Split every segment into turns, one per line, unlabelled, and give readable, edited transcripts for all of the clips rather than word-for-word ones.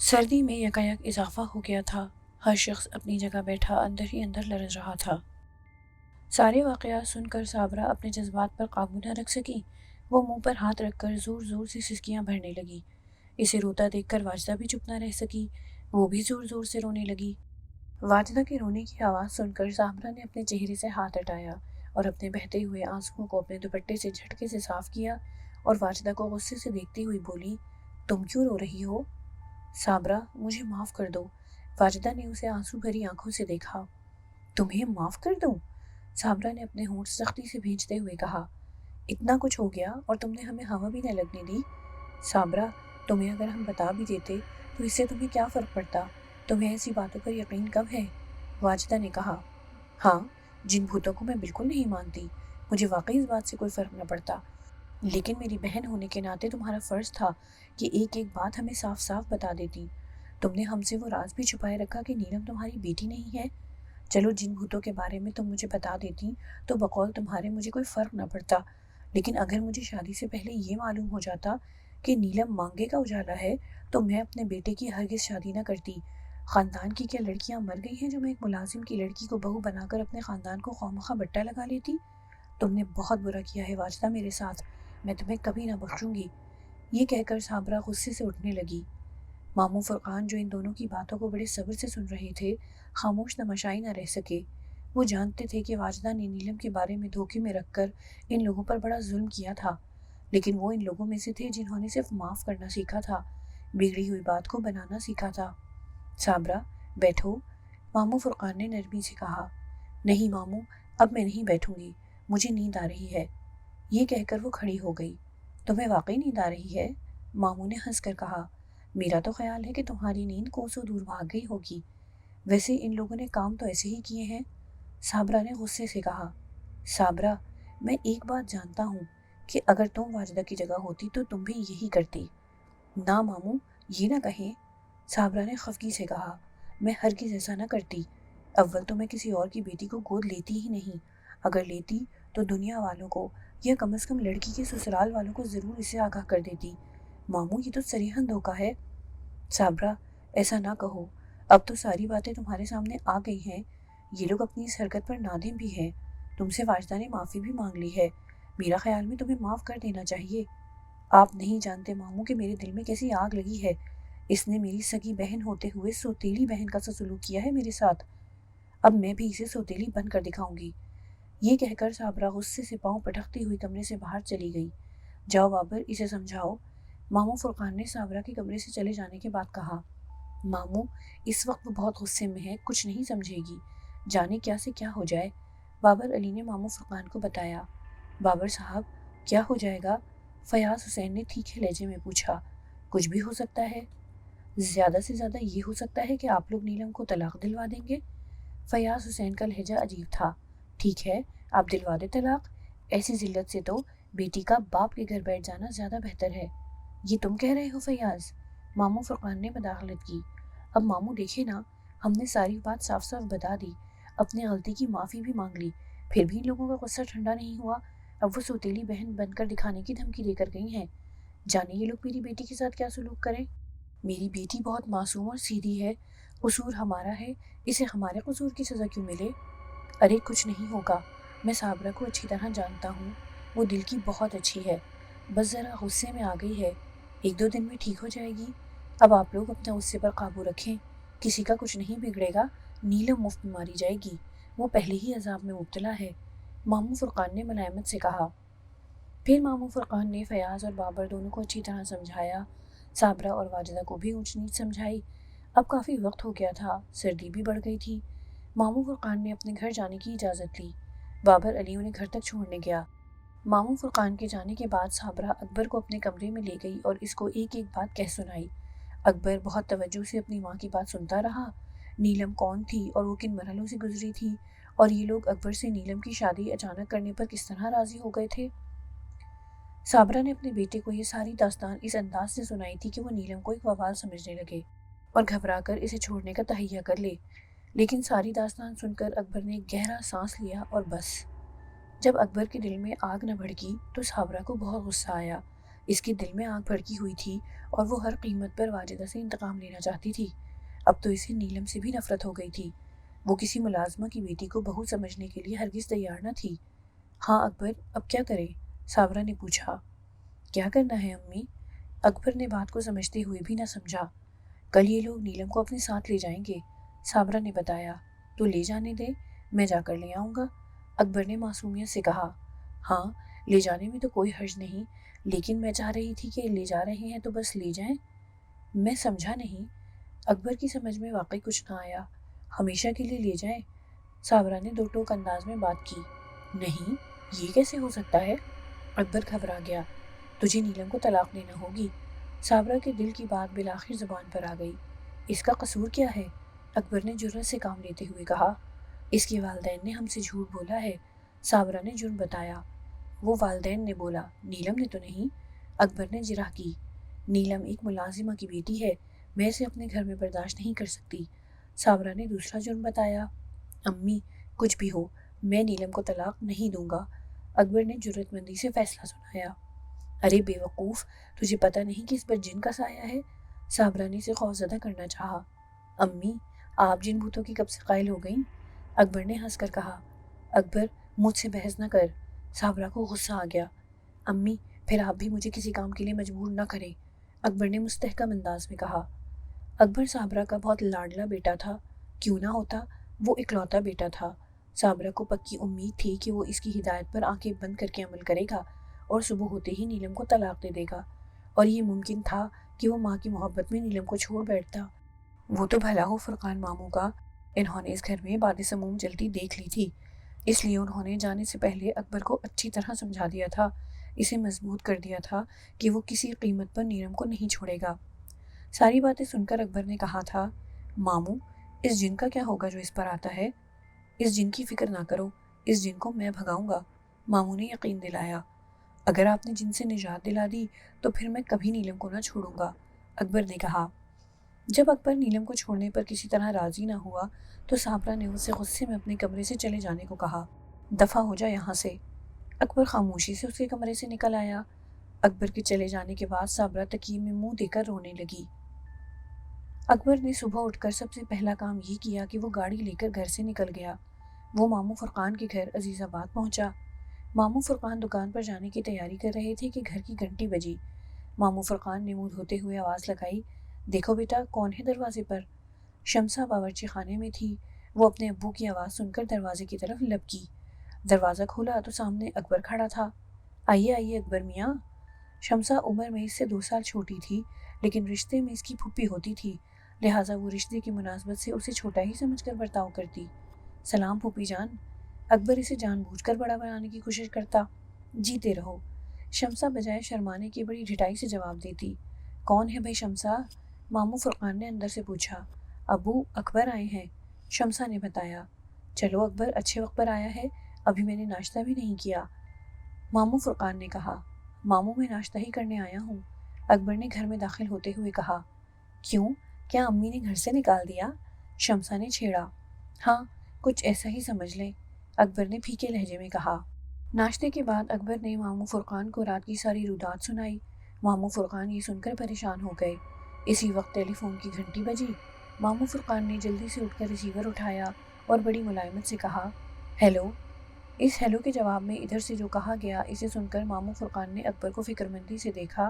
سردی میں یکایک اضافہ ہو گیا تھا۔ ہر شخص اپنی جگہ بیٹھا اندر ہی اندر لرز رہا تھا۔ سارے واقعات سن کر صابرہ اپنے جذبات پر قابو نہ رکھ سکی۔ وہ منہ پر ہاتھ رکھ کر زور زور سے سسکیاں بھرنے لگی۔ اسے روتا دیکھ کر واجدہ بھی چپ نہ رہ سکی۔ وہ بھی زور زور سے رونے لگی۔ واجدہ کے رونے کی آواز سن کر صابرہ نے اپنے چہرے سے ہاتھ ہٹایا اور اپنے بہتے ہوئے آنسوؤں کو اپنے دوپٹے سے جھٹکے سے صاف کیا اور واجدہ کو غصے سے دیکھتی ہوئی بولی، تم کیوں رو رہی ہو؟ صابرہ، مجھے معاف کر دو۔ واجدہ نے اسے آنسو بھری آنکھوں سے دیکھا۔ تمہیں معاف کر دوں؟ صابرہ نے اپنے ہونٹ سختی سے بھینچتے ہوئے کہا۔ اتنا کچھ ہو گیا اور تم نے ہمیں ہوا بھی نہ لگنے دی۔ صابرہ، تمہیں اگر ہم بتا بھی دیتے تو اس سے تمہیں کیا فرق پڑتا؟ تمہیں ایسی باتوں پر یقین کب ہے؟ واجدہ نے کہا۔ ہاں، جن بھوتوں کو میں بالکل نہیں مانتی، مجھے واقعی اس بات سے کوئی فرق نہ پڑتا، لیکن میری بہن ہونے کے ناطے تمہارا فرض تھا کہ ایک ایک بات ہمیں صاف صاف بتا دیتی۔ تم نے ہم سے وہ راز بھی چھپائے رکھا کہ نیلم تمہاری بیٹی نہیں ہے۔ چلو جن بھوتوں کے بارے میں تم مجھے بتا دیتی تو بقول تمہارے مجھے کوئی فرق نہ پڑتا، لیکن اگر مجھے شادی سے پہلے یہ معلوم ہو جاتا کہ نیلم مانگے کا اجالا ہے تو میں اپنے بیٹے کی ہرگز شادی نہ کرتی۔ خاندان کی کیا لڑکیاں مر گئی ہیں جو میں ایک ملازم کی لڑکی کو بہو بنا کر اپنے خاندان کو خواہ بٹا لگا لیتی؟ تم نے بہت برا کیا ہے واجدہ میرے ساتھ، میں تمہیں کبھی نہ بخشوں گی۔ یہ کہہ کر صابرہ غصے سے اٹھنے لگی۔ ماموں فرقان جو ان دونوں کی باتوں کو بڑے صبر سے سن رہے تھے، خاموش تماشائی نہ رہ سکے۔ وہ جانتے تھے کہ واجدہ نے نیلم کے بارے میں دھوکے میں رکھ کر ان لوگوں پر بڑا ظلم کیا تھا، لیکن وہ ان لوگوں میں سے تھے جنہوں نے صرف معاف کرنا سیکھا تھا، بگڑی ہوئی بات کو بنانا سیکھا تھا۔ صابرہ، بیٹھو، ماموں فرقان نے نرمی سے کہا۔ نہیں ماموں، اب میں نہیں بیٹھوں گی، مجھے نیند آ رہی ہے۔ یہ کہہ کر وہ کھڑی ہو گئی۔ تمہیں واقعی نیند آ رہی ہے؟ ماموں نے ہنس کر کہا۔ میرا تو خیال ہے کہ تمہاری نیند کوسوں دور بھاگ گئی ہوگی، ویسے ان لوگوں نے کام تو ایسے ہی کیے ہیں، صابرہ نے غصے سے کہا۔ صابرہ، میں ایک بات جانتا ہوں کہ اگر تم واجدہ کی جگہ ہوتی تو تم بھی یہی کرتی۔ نہ ماموں، یہ نہ کہیں، صابرہ نے خفگی سے کہا۔ میں ہرگز ایسا نہ کرتی۔ اول تو میں کسی اور کی بیٹی کو گود لیتی ہی نہیں، اگر لیتی تو دنیا والوں کو یا کم از کم لڑکی کے سسرال والوں کو ضرور اسے آگاہ کر دیتی۔ ماموں، یہ تو صریحاً دھوکہ ہے۔ صابرہ، ایسا نہ کہو، اب تو ساری باتیں تمہارے سامنے آ گئی ہیں۔ یہ لوگ اپنی اس حرکت پر نادم بھی ہیں۔ تم سے واجدہ نے معافی بھی مانگ لی ہے، میرا خیال میں تمہیں معاف کر دینا چاہیے۔ آپ نہیں جانتے ماموں کہ میرے دل میں کیسی آگ لگی ہے۔ اس نے میری سگی بہن ہوتے ہوئے سوتیلی بہن کا سا سلوک کیا ہے میرے ساتھ، اب میں بھی اسے سوتیلی بن کر دکھاؤں گی۔ یہ کہہ کر صابرہ غصے سے پاؤں پٹکتی ہوئی کمرے سے باہر چلی گئی۔ جاؤ بابر، اسے سمجھاؤ، ماموں فرقان نے صابرہ کے کمرے سے چلے جانے کے بعد کہا۔ ماموں، اس وقت وہ بہت غصے میں ہے، کچھ نہیں سمجھے گی، جانے کیا سے کیا ہو جائے۔ بابر علی نے ماموں فرقان کو بتایا۔ بابر صاحب، کیا ہو جائے گا؟ فیاض حسین نے تیکھے لہجے میں پوچھا۔ کچھ بھی ہو سکتا ہے، زیادہ سے زیادہ یہ ہو سکتا ہے کہ آپ لوگ نیلم کو طلاق دلوا دیں گے۔ فیاض حسین کا لہجہ عجیب تھا۔ ٹھیک ہے، آپ دلوا دیں طلاق، ایسی ذلت سے تو بیٹی کا باپ کے گھر بیٹھ جانا زیادہ بہتر ہے۔ یہ تم کہہ رہے ہو فیاض؟ ماموں فرقان نے مداخلت کی۔ اب ماموں دیکھے نا، ہم نے ساری بات صاف صاف بتا دی، اپنی غلطی کی معافی بھی مانگ لی، پھر بھی ان لوگوں کا غصہ ٹھنڈا نہیں ہوا۔ اب وہ سوتیلی بہن بن کر دکھانے کی دھمکی دے کر گئی ہیں۔ جانے یہ لوگ میری بیٹی کے ساتھ کیا سلوک کریں۔ میری بیٹی بہت معصوم اور سیدھی ہے، قصور ہمارا ہے، اسے ہمارے قصور کی سزا کیوں ملے؟ ارے کچھ نہیں ہوگا، میں صابرہ کو اچھی طرح جانتا ہوں، وہ دل کی بہت اچھی ہے، بس ذرا غصے میں آ گئی ہے، ایک دو دن میں ٹھیک ہو جائے گی۔ اب آپ لوگ اپنے غصے پر قابو رکھیں، کسی کا کچھ نہیں بگڑے گا، نیلم مفت میں ماری جائے گی، وہ پہلے ہی عذاب میں مبتلا ہے، ماموں فرقان نے ملائمت سے کہا۔ پھر ماموں فرقان نے فیاض اور بابر دونوں کو اچھی طرح سمجھایا، صابرہ اور واجدہ کو بھی اونچ نیچ سمجھائی۔ اب کافی وقت ہو گیا تھا، سردی بھی بڑھ گئی تھی۔ ماموں فرقان نے اپنے گھر جانے کی اجازت لی۔ بابر علی انہیں گھر تک چھوڑنے گیا۔ ماموں فرقان کے جانے کے بعد صابرہ اکبر کو اپنے کمرے میں لے گئی اور اس کو ایک ایک بات کہہ سنائی۔ اکبر بہت توجہ سے اپنی ماں کی بات سنتا رہا، نیلم کون تھی اور وہ کن مرحلوں سے گزری تھی، اور یہ لوگ اکبر سے نیلم کی شادی اچانک کرنے پر کس طرح راضی ہو گئے تھے۔ صابرہ نے اپنے بیٹے کو یہ ساری داستان اس انداز سے سنائی تھی کہ وہ نیلم کو ایک وبال سمجھنے لگے اور گھبرا کر اسے چھوڑنے کا تہیہ کر لے، لیکن ساری داستان سن کر اکبر نے گہرا سانس لیا اور بس۔ جب اکبر کے دل میں آگ نہ بھڑکی تو صابرہ کو بہت غصہ آیا، اس کے دل میں آگ بھڑکی ہوئی تھی اور وہ ہر قیمت پر واجدہ سے انتقام لینا چاہتی تھی۔ اب تو اسے نیلم سے بھی نفرت ہو گئی تھی۔ وہ کسی ملازمہ کی بیٹی کو بہو سمجھنے کے لیے ہرگز تیار نہ تھی۔ ہاں اکبر، اب کیا کرے؟ صابرہ نے پوچھا۔ کیا کرنا ہے امی؟ اکبر نے بات کو سمجھتے ہوئے بھی نہ سمجھا۔ کل یہ لوگ نیلم کو اپنے ساتھ لے جائیں گے، صابرہ نے بتایا۔ تو لے جانے دے، میں جا کر لے آؤں گا، اکبر نے معصومیت سے کہا۔ ہاں، لے جانے میں تو کوئی حرج نہیں، لیکن میں چاہ رہی تھی کہ لے جا رہے ہیں تو بس لے جائیں۔ میں سمجھا نہیں۔ اکبر کی سمجھ میں واقعی کچھ نہ آیا۔ ہمیشہ کے لیے لے جائیں؟ صابرہ نے دو ٹوک انداز میں بات کی۔ نہیں، یہ کیسے ہو سکتا ہے؟ اکبر گھبرا گیا۔ تجھے نیلم کو طلاق دینا ہوگی۔ صابرہ کے دل کی بات بالآخر زبان پر آ گئی۔ اس کا قصور کیا ہے؟ اکبر نے جرأت سے کام لیتے ہوئے کہا۔ اس کے والدین نے ہم سے جھوٹ بولا ہے، صابرہ نے جرم بتایا۔ وہ والدین نے بولا، نیلم نے تو نہیں، اکبر نے جرح کی۔ نیلم ایک ملازمہ کی بیٹی ہے، میں اسے اپنے گھر میں برداشت نہیں کر سکتی، صابرہ نے دوسرا جرم بتایا۔ امی، کچھ بھی ہو، میں نیلم کو طلاق نہیں دوں گا، اکبر نے جرأت مندی سے فیصلہ سنایا۔ ارے بے وقوف، تجھے پتہ نہیں کہ اس پر جن کا سایہ ہے؟ صابرہ نے اسے خوفزدہ کرنا چاہا۔ امی، آپ جن بھوتوں کی کب سے قائل ہو گئیں؟ اکبر نے ہنس کر کہا۔ اکبر، مجھ سے بحث نہ کر، صابرہ کو غصہ آ گیا۔ امی، پھر آپ بھی مجھے کسی کام کے لیے مجبور نہ کریں، اکبر نے مستحکم انداز میں کہا۔ اکبر صابرہ کا بہت لاڈلا بیٹا تھا، کیوں نہ ہوتا، وہ اکلوتا بیٹا تھا۔ صابرہ کو پکی امید تھی کہ وہ اس کی ہدایت پر آنکھیں بند کر کے عمل کرے گا اور صبح ہوتے ہی نیلم کو طلاق دے دے گا، اور یہ ممکن تھا کہ وہ ماں کی محبت میں نیلم کو چھوڑ بیٹھتا۔ وہ تو بھلا ہو فرقان ماموں کا، انہوں نے اس گھر میں باد سموم جلتی دیکھ لی تھی، اس لیے انہوں نے جانے سے پہلے اکبر کو اچھی طرح سمجھا دیا تھا، اسے مضبوط کر دیا تھا کہ وہ کسی قیمت پر نیلم کو نہیں چھوڑے گا۔ ساری باتیں سن کر اکبر نے کہا تھا، ماموں، اس جن کا کیا ہوگا جو اس پر آتا ہے؟ اس جن کی فکر نہ کرو، اس جن کو میں بھگاؤں گا، ماموں نے یقین دلایا۔ اگر آپ نے جن سے نجات دلا دی تو پھر میں کبھی نیلم کو نہ چھوڑوں گا، اکبر نے کہا۔ جب اکبر نیلم کو چھوڑنے پر کسی طرح راضی نہ ہوا تو صابرہ نے اسے غصے میں اپنے کمرے سے چلے جانے کو کہا۔ دفع ہو جا یہاں سے۔ اکبر خاموشی سے اس کے کمرے سے نکل آیا۔ اکبر کے چلے جانے کے بعد صابرہ تکیے میں منہ دے کر رونے لگی۔ اکبر نے صبح اٹھ کر سب سے پہلا کام یہ کیا کہ وہ گاڑی لے کر گھر سے نکل گیا۔ وہ ماموں فرقان کے گھر عزیز آباد پہنچا۔ ماموں فرقان دکان پر جانے کی تیاری کر رہے تھے کہ گھر کی گھنٹی بجی۔ ماموں فرقان نے منہ دھوتے ہوئے آواز لگائی، دیکھو بیٹا، کون ہے دروازے پر؟ شمسہ باورچی خانے میں تھی۔ وہ اپنے ابو کی آواز سن کر دروازے کی طرف لپکی۔ دروازہ کھولا تو سامنے اکبر کھڑا تھا۔ آئیے آئیے اکبر میاں۔ شمسہ عمر میں اس سے 2 سال چھوٹی تھی، لیکن رشتے میں اس کی پھوپھی ہوتی تھی، لہٰذا وہ رشتے کی مناسبت سے اسے چھوٹا ہی سمجھ کر برتاؤ کرتی۔ سلام پھوپھی جان۔ اکبر اسے جان بوجھ کر بڑا بنانے کی کوشش کرتا۔ جیتے رہو، شمسہ بجائے شرمانے کی بڑی ڈھٹائی سے جواب دیتی۔ کون ہے بھائی شمسہ؟ ماموں فرقان نے اندر سے پوچھا۔ ابو، اکبر آئے ہیں، شمسہ نے بتایا۔ چلو اکبر، اچھے وقت پر آیا ہے، ابھی میں نے ناشتہ بھی نہیں کیا، ماموں فرقان نے کہا۔ ماموں، میں ناشتہ ہی کرنے آیا ہوں، اکبر نے گھر میں داخل ہوتے ہوئے کہا۔ کیوں، کیا امی نے گھر سے نکال دیا؟ شمسہ نے چھیڑا۔ ہاں، کچھ ایسا ہی سمجھ لیں، اکبر نے پھیکے لہجے میں کہا۔ ناشتے کے بعد اکبر نے ماموں فرقان کو رات کی ساری رودات سنائی۔ ماموں فرقان یہ سن کر پریشان ہو گئے۔ اسی وقت ٹیلی فون کی گھنٹی بجی۔ ماموں فرقان نے جلدی سے اٹھ کر ریسیور اٹھایا اور بڑی ملائمت سے کہا، ہیلو۔ اس ہیلو کے جواب میں ادھر سے جو کہا گیا اسے سن کر ماموں فرقان نے اکبر کو فکرمندی سے دیکھا۔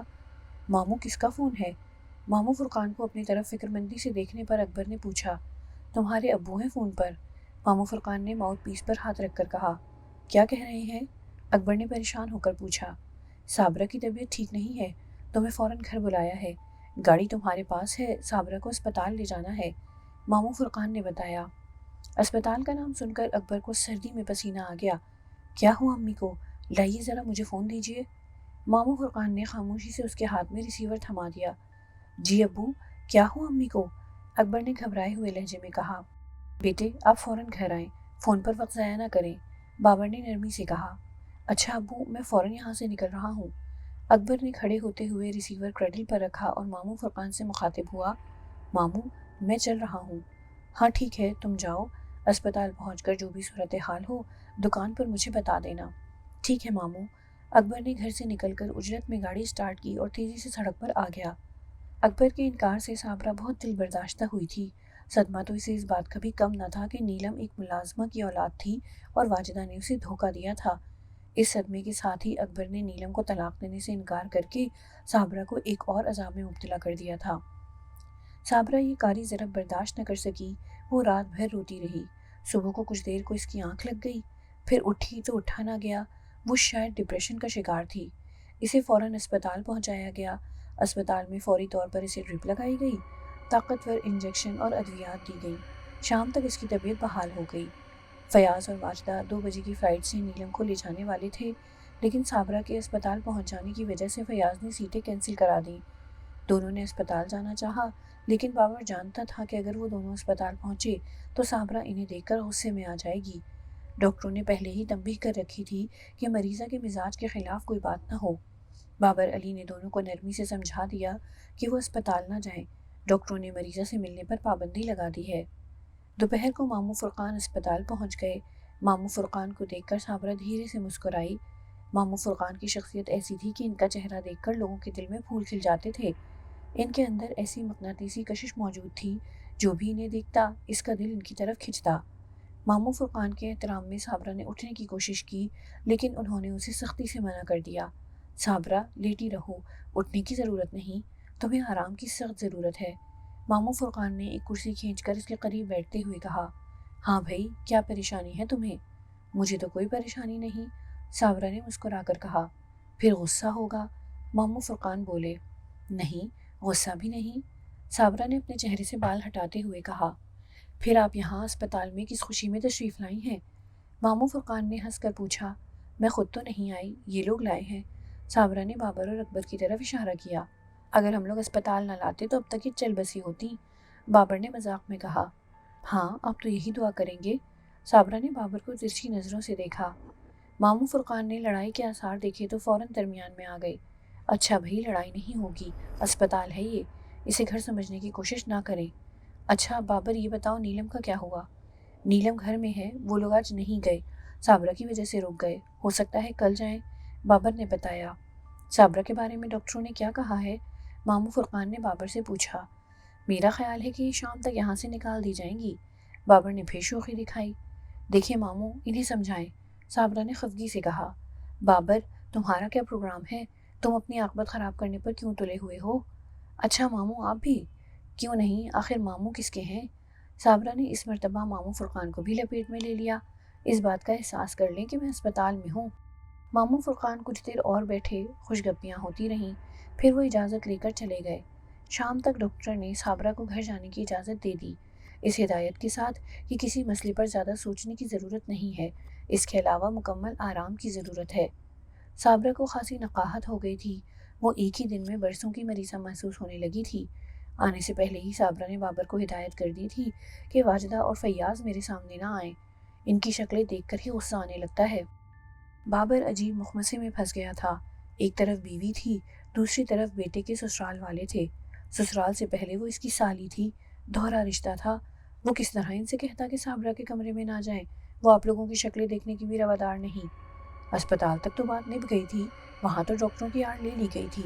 ماموں، کس کا فون ہے؟ ماموں فرقان کو اپنی طرف فکرمندی سے دیکھنے پر اکبر نے پوچھا۔ تمہارے ابو ہیں فون پر، ماموں فرقان نے ماؤتھ پیس پر ہاتھ رکھ کر کہا۔ کیا کہہ رہے ہیں؟ اکبر نے پریشان ہو کر پوچھا۔ صابرہ کی طبیعت ٹھیک نہیں ہے، تمہیں فوراً گھر بلایا ہے، گاڑی تمہارے پاس ہے، صابرہ کو اسپتال لے جانا ہے، ماموں فرقان نے بتایا۔ اسپتال کا نام سن کر اکبر کو سردی میں پسینہ آ گیا۔ کیا ہوا امی کو؟ لائیے ذرا، مجھے فون دیجیے۔ ماموں فرقان نے خاموشی سے اس کے ہاتھ میں ریسیور تھما دیا۔ جی ابو، کیا ہوا امی کو؟ اکبر نے گھبرائے ہوئے لہجے میں کہا۔ بیٹے، آپ فوراً گھر آئیں، فون پر وقت ضائع نہ کریں، بابر نے نرمی سے کہا۔ اچھا ابو، میں فوراً یہاں سے نکل رہا ہوں۔ اکبر نے کھڑے ہوتے ہوئے ریسیور کریڈل پر رکھا اور ماموں فرقان سے مخاطب ہوا۔ ماموں، میں چل رہا ہوں۔ ہاں ٹھیک ہے، تم جاؤ، اسپتال پہنچ کر جو بھی صورتحال ہو دکان پر مجھے بتا دینا۔ ٹھیک ہے ماموں، اکبر نے گھر سے نکل کر اجرت میں گاڑی سٹارٹ کی اور تیزی سے سڑک پر آ گیا۔ اکبر کے انکار سے صابرہ بہت دل برداشتہ ہوئی تھی۔ صدمہ تو اسے اس بات کا بھی کم نہ تھا کہ نیلم ایک ملازمہ کی اولاد تھی اور واجدہ نے اسے دھوکہ دیا تھا۔ اس صدمے کے ساتھ ہی اکبر نے نیلم کو طلاق دینے سے انکار کر کے صابرہ کو ایک اور عذاب میں مبتلا کر دیا تھا۔ صابرہ یہ کاری ضرب برداشت نہ کر سکی۔ وہ رات بھر روتی رہی۔ صبح کو کچھ دیر کو اس کی آنکھ لگ گئی، پھر اٹھی تو اٹھا نہ گیا۔ وہ شاید ڈپریشن کا شکار تھی۔ اسے فوراً اسپتال پہنچایا گیا۔ اسپتال میں فوری طور پر اسے ڈرپ لگائی گئی، طاقتور انجیکشن اور ادویات دی گئیں۔ شام تک اس کی طبیعت بحال ہو گئی۔ فیاض اور واجدہ 2 بجے کی فلائٹ سے نیلم کو لے جانے والے تھے، لیکن صابرہ کے اسپتال پہنچ جانے کی وجہ سے فیاض نے سیٹیں کینسل کرا دیں۔ دونوں نے اسپتال جانا چاہا، لیکن بابر جانتا تھا کہ اگر وہ دونوں اسپتال پہنچے تو صابرہ انہیں دیکھ کر غصے میں آ جائے گی۔ ڈاکٹروں نے پہلے ہی تنبیہ کر رکھی تھی کہ مریضہ کے مزاج کے خلاف کوئی بات نہ ہو۔ بابر علی نے دونوں کو نرمی سے سمجھا دیا کہ وہ اسپتال نہ جائیں۔ ڈاکٹروں نے مریضہ سے ملنے پر پابندی لگا دی ہے۔ دوپہر کو ماموں فرقان اسپتال پہنچ گئے۔ ماموں فرقان کو دیکھ کر صابرہ دھیرے سے مسکرائی۔ ماموں فرقان کی شخصیت ایسی تھی کہ ان کا چہرہ دیکھ کر لوگوں کے دل میں پھول کھل جاتے تھے۔ ان کے اندر ایسی مقناطیسی کشش موجود تھی، جو بھی انہیں دیکھتا اس کا دل ان کی طرف کھنچتا۔ ماموں فرقان کے احترام میں صابرہ نے اٹھنے کی کوشش کی، لیکن انہوں نے اسے سختی سے منع کر دیا۔ صابرہ، لیٹی رہو، اٹھنے کی ضرورت نہیں، تمہیں آرام کی سخت ضرورت ہے۔ ماموں فرقان نے ایک کرسی کھینچ کر اس کے قریب بیٹھتے ہوئے کہا، ہاں بھائی، کیا پریشانی ہے تمہیں؟ مجھے تو کوئی پریشانی نہیں، صابرہ نے مسکرا کر کہا۔ پھر غصہ ہوگا؟ ماموں فرقان بولے۔ نہیں، غصہ بھی نہیں، صابرہ نے اپنے چہرے سے بال ہٹاتے ہوئے کہا۔ پھر آپ یہاں اسپتال میں کس خوشی میں تشریف لائی ہیں؟ ماموں فرقان نے ہنس کر پوچھا۔ میں خود تو نہیں آئی، یہ لوگ لائے ہیں۔ صابرہ نے بابر اور اکبر کی طرف اشارہ کیا۔ اگر ہم لوگ اسپتال نہ لاتے تو اب تک یہ چل بسی ہوتی، بابر نے مذاق میں کہا۔ ہاں، آپ تو یہی دعا کریں گے، صابرہ نے بابر کو ترچھی نظروں سے دیکھا۔ ماموں فرقان نے لڑائی کے آثار دیکھے تو فوراً درمیان میں آ گئے۔ اچھا بھائی، لڑائی نہیں ہوگی، اسپتال ہے یہ، اسے گھر سمجھنے کی کوشش نہ کریں۔ اچھا بابر، یہ بتاؤ نیلم کا کیا ہوا؟ نیلم گھر میں ہے، وہ لوگ آج نہیں گئے، صابرہ کی وجہ سے رک گئے، ہو سکتا ہے کل جائیں، بابر نے بتایا۔ صابرہ کے بارے میں ڈاکٹروں نے کیا کہا ہے؟ ماموں فرقان نے بابر سے پوچھا۔ میرا خیال ہے کہ یہ شام تک یہاں سے نکال دی جائیں گی، بابر نے پھر شوخی دکھائی۔ دیکھیں ماموں، انہیں سمجھائیں، صابرہ نے خفگی سے کہا۔ بابر، تمہارا کیا پروگرام ہے؟ تم اپنی عاقبت خراب کرنے پر کیوں تلے ہوئے ہو؟ اچھا ماموں، آپ بھی؟ کیوں نہیں، آخر ماموں کس کے ہیں؟ صابرہ نے اس مرتبہ ماموں فرقان کو بھی لپیٹ میں لے لیا۔ اس بات کا احساس کر لیں کہ میں اسپتال میں ہوں۔ ماموں فرقان کچھ دیر اور بیٹھے، خوشگپیاں ہوتی رہیں، پھر وہ اجازت لے کر چلے گئے۔ شام تک ڈاکٹر نے صابرہ کو گھر جانے کی اجازت دے دی، اس ہدایت کے ساتھ کہ کسی مسئلے پر زیادہ سوچنے کی ضرورت نہیں ہے، اس کے علاوہ مکمل آرام کی ضرورت ہے۔ صابرہ کو خاصی نقاہت ہو گئی تھی، وہ ایک ہی دن میں برسوں کی مریضہ محسوس ہونے لگی تھی۔ آنے سے پہلے ہی صابرہ نے بابر کو ہدایت کر دی تھی کہ واجدہ اور فیاض میرے سامنے نہ آئیں، ان کی شکلیں دیکھ کر ہی غصہ آنے لگتا ہے۔ بابر عجیب مخمصے میں پھنس گیا تھا۔ ایک طرف بیوی تھی، دوسری طرف بیٹے کے سسرال والے تھے۔ سسرال سے پہلے وہ اس کی سالی تھی، دوہرا رشتہ تھا۔ وہ کس طرح ان سے کہتا کہ صابرہ کے کمرے میں نہ جائیں، وہ آپ لوگوں کی شکلیں دیکھنے کی بھی روادار نہیں۔ اسپتال تک تو بات نبھ گئی تھی، وہاں تو ڈاکٹروں کی آڑ لے لی گئی تھی،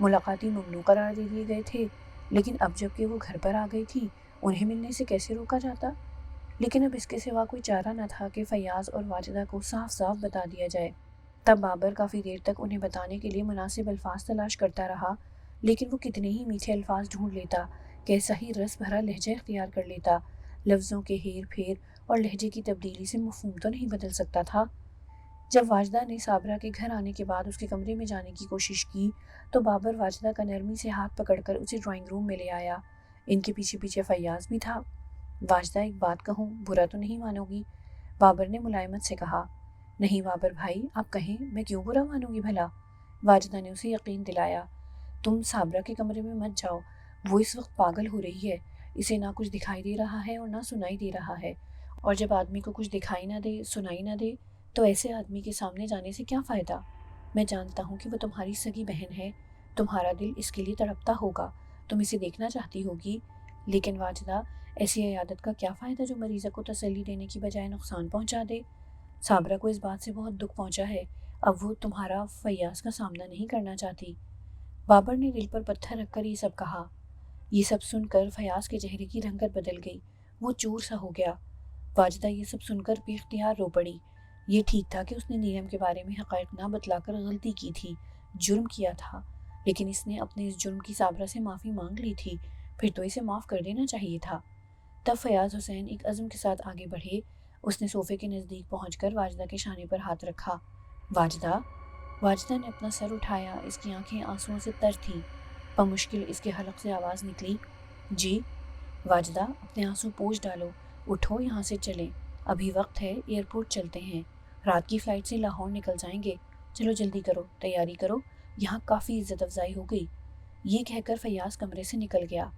ملاقاتی ممنوع قرار دے دیے گئے تھے، لیکن اب جب کہ وہ گھر پر آ گئی تھی، انہیں ملنے سے کیسے روکا جاتا؟ لیکن اب اس کے سوا کوئی چارہ نہ تھا کہ فیاض اور واجدہ کو صاف صاف بتا دیا جائے۔ تب بابر کافی دیر تک انہیں بتانے کے لیے مناسب الفاظ تلاش کرتا رہا، لیکن وہ کتنے ہی میٹھے الفاظ ڈھونڈ لیتا، کیسا ہی رس بھرا لہجہ اختیار کر لیتا، لفظوں کے ہیر پھیر اور لہجے کی تبدیلی سے مفہوم تو نہیں بدل سکتا تھا۔ جب واجدہ نے صابرہ کے گھر آنے کے بعد اس کے کمرے میں جانے کی کوشش کی تو بابر واجدہ کا نرمی سے ہاتھ پکڑ کر اسے ڈرائنگ روم میں لے آیا۔ ان کے پیچھے پیچھے فیاض بھی تھا۔ واجدہ، ایک بات کہوں، برا تو نہیں مانو گی؟ بابر نے ملائمت سے کہا۔ نہیں بابر بھائی، آپ کہیں، میں کیوں برا مانوں گی بھلا؟ واجدہ نے اسے یقین دلایا۔ تم صابرہ کے کمرے میں مت جاؤ، وہ اس وقت پاگل ہو رہی ہے، اسے نہ کچھ دکھائی دے رہا ہے اور نہ سنائی دے رہا ہے، اور جب آدمی کو کچھ دکھائی نہ دے، سنائی نہ دے تو ایسے آدمی کے سامنے جانے سے کیا فائدہ؟ میں جانتا ہوں کہ وہ تمہاری سگی بہن ہے، تمہارا دل اس کے لیے تڑپتا ہوگا، تم اسے دیکھنا چاہتی ہوگی، لیکن واجدہ، ایسی عیادت کا کیا فائدہ جو مریضہ کو تسلی دینے کی بجائے نقصان پہنچا دے؟ صابرہ کو اس بات سے بہت دکھ پہنچا ہے، اب وہ تمہارا فیاض کا سامنا نہیں کرنا چاہتی۔ بابر نے دل پر پتھر رکھ کر یہ سب کہا۔ یہ سب سن کر فیاض کے چہرے کی رنگت بدل گئی، وہ چور سا ہو گیا۔ واجدہ یہ سب سن کر بے اختیار رو پڑی۔ یہ ٹھیک تھا کہ اس نے نیلم کے بارے میں حقائق نہ بتلا کر غلطی کی تھی، جرم کیا تھا، لیکن اس نے اپنے اس جرم کی صابرہ سے معافی مانگ لی تھی، پھر تو اسے معاف کر دینا چاہیے تھا۔ تب فیاض حسین ایک عزم کے ساتھ آگے بڑھے۔ اس نے صوفے کے نزدیک پہنچ کر واجدہ کے شانے پر ہاتھ رکھا۔ واجدہ؟ واجدہ نے اپنا سر اٹھایا، اس کی آنکھیں آنسوؤں سے تر تھیں۔ بمشکل اس کے حلق سے آواز نکلی، جی؟ واجدہ، اپنے آنسو پوچھ ڈالو، اٹھو، یہاں سے چلیں، ابھی وقت ہے، ایئرپورٹ چلتے ہیں، رات کی فلائٹ سے لاہور نکل جائیں گے، چلو جلدی کرو، تیاری کرو، یہاں کافی عزت افزائی ہو گئی۔ یہ کہہ کر فیاض کمرے سے نکل گیا۔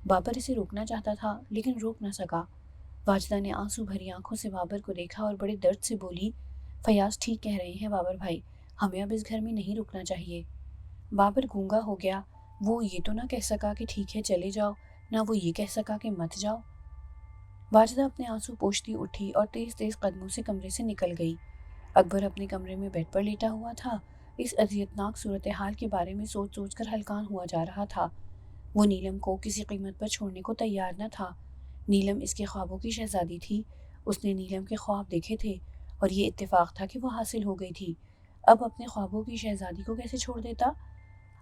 بابر اسے روکنا چاہتا تھا لیکن روک نہ سکا۔ واجدہ نے آنسو بھری آنکھوں سے بابر کو دیکھا اور بڑے درد سے بولی، فیاض ٹھیک کہہ رہے ہیں بابر بھائی، ہمیں اب اس گھر میں نہیں رکنا چاہیے۔ بابر گونگا ہو گیا۔ وہ یہ تو نہ کہہ سکا کہ ٹھیک ہے چلے جاؤ، نہ وہ یہ کہہ سکا کہ مت جاؤ۔ واجدہ اپنے آنسو پوچھتی اٹھی اور تیز تیز قدموں سے کمرے سے نکل گئی۔ اکبر اپنے کمرے میں بیڈ پر لیٹا ہوا تھا، اس اذیتناک صورتحال کے بارے میں سوچ سوچ کر ہلکان ہوا جا رہا تھا۔ وہ نیلم کو کسی قیمت پر چھوڑنے کو تیار نہ تھا۔ نیلم اس کے خوابوں کی شہزادی تھی، اس نے نیلم کے خواب دیکھے تھے اور یہ اتفاق تھا کہ وہ حاصل ہو گئی تھی۔ اب اپنے خوابوں کی شہزادی کو کیسے چھوڑ دیتا؟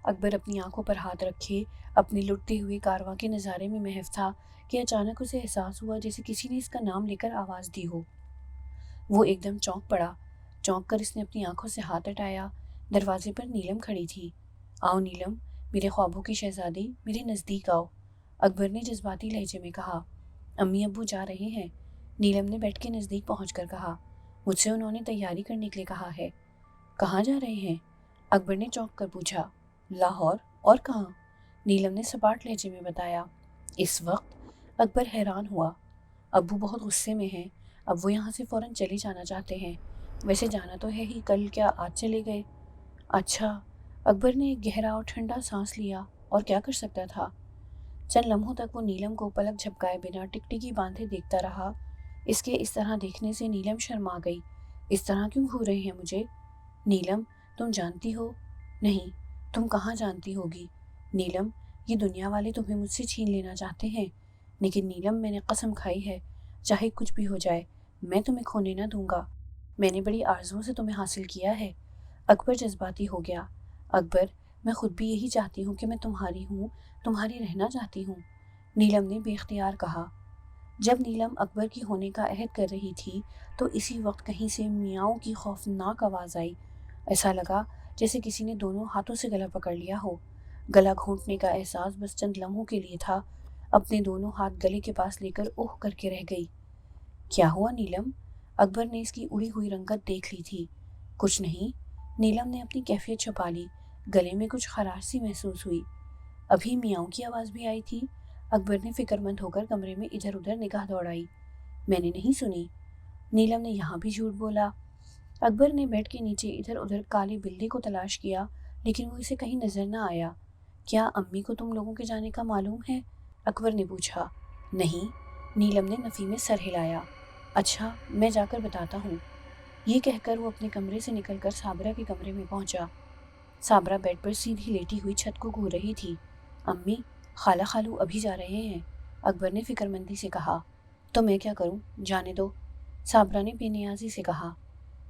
اکبر اپنی آنکھوں پر ہاتھ رکھے اپنے لٹتے ہوئے کارواں کے نظارے میں محو تھا کہ اچانک اسے احساس ہوا جیسے کسی نے اس کا نام لے کر آواز دی ہو۔ وہ ایک دم چونک پڑا۔ چونک کر اس نے اپنی آنکھوں سے ہاتھ ہٹایا۔ دروازے پر نیلم کھڑی تھی۔ آؤ نیلم، میرے خوابوں کی شہزادی، میرے نزدیک آؤ، اکبر نے جذباتی لہجے میں کہا۔ امی ابو جا رہے ہیں، نیلم نے بیڈ کے نزدیک پہنچ کر کہا۔ مجھ سے انہوں نے تیاری کرنے کے لیے کہا ہے۔ کہاں جا رہے ہیں؟ اکبر نے چونک کر پوچھا۔ لاہور، اور کہاں؟ نیلم نے سپاٹ لہجے میں بتایا۔ اس وقت؟ اکبر حیران ہوا۔ ابو بہت غصے میں ہیں، اب وہ یہاں سے فوراً چلے جانا چاہتے ہیں، ویسے جانا تو ہے ہی، کل کیا آج چلے گئے؟ اچھا۔ اکبر نے ایک گہرا اور ٹھنڈا سانس لیا، اور کیا کر سکتا تھا؟ چند لمحوں تک وہ نیلم کو پلک جھپکائے بنا ٹکٹکی باندھے دیکھتا رہا۔ اس کے اس طرح دیکھنے سے نیلم شرما گئی۔ اس طرح کیوں گھور رہے ہیں مجھے؟ نیلم، تم جانتی ہو؟ نہیں، تم کہاں جانتی ہوگی؟ نیلم، یہ دنیا والے تمہیں مجھ سے چھین لینا چاہتے ہیں، لیکن نیلم میں نے قسم کھائی ہے، چاہے کچھ بھی ہو جائے، میں تمہیں کھونے نہ دوں گا۔ میں نے بڑی آرزوؤں سے تمہیں حاصل کیا ہے۔ اکبر جذباتی ہو گیا۔ اکبر، میں خود بھی یہی چاہتی ہوں کہ میں تمہاری ہوں، تمہاری رہنا چاہتی ہوں، نیلم نے بے اختیار کہا۔ جب نیلم اکبر کی ہونے کا عہد کر رہی تھی تو اسی وقت کہیں سے میاؤں کی خوفناک آواز آئی۔ ایسا لگا جیسے کسی نے دونوں ہاتھوں سے گلا پکڑ لیا ہو۔ گلا گھونٹنے کا احساس بس چند لمحوں کے لیے تھا۔ اپنے دونوں ہاتھ گلے کے پاس لے کر اوہ کر کے رہ گئی۔ کیا ہوا نیلم؟ اکبر نے اس کی اڑی ہوئی رنگت دیکھ لی تھی۔ کچھ نہیں، نیلم نے اپنی کیفیت چھپا لی، گلے میں کچھ خراش سی محسوس ہوئی۔ ابھی میاؤں کی آواز بھی آئی تھی؟ اکبر نے فکر مند ہو کر کمرے میں ادھر ادھر نگاہ دوڑائی۔ میں نے نہیں سنی۔ نیلم نے یہاں بھی جھوٹ بولا۔ اکبر نے بیڈ کے نیچے ادھر ادھر کالے بلے کو تلاش کیا لیکن وہ اسے کہیں نظر نہ آیا۔ کیا امی کو تم لوگوں کے جانے کا معلوم ہے؟ اکبر نے پوچھا۔ نہیں، نیلم نے نفی میں سر ہلایا۔ اچھا، میں جا کر بتاتا ہوں۔ یہ کہہ کر وہ اپنے کمرے سے نکل کر صابرہ کے کمرے میں پہنچا۔ صابرہ بیڈ پر سیدھی لیٹی ہوئی چھت کو گھور رہی تھی۔ امی، خالہ خالو ابھی جا رہے ہیں، اکبر نے فکر مندی سے کہا۔ تو میں کیا کروں، جانے دو، صابرہ نے بے نیازی سے کہا۔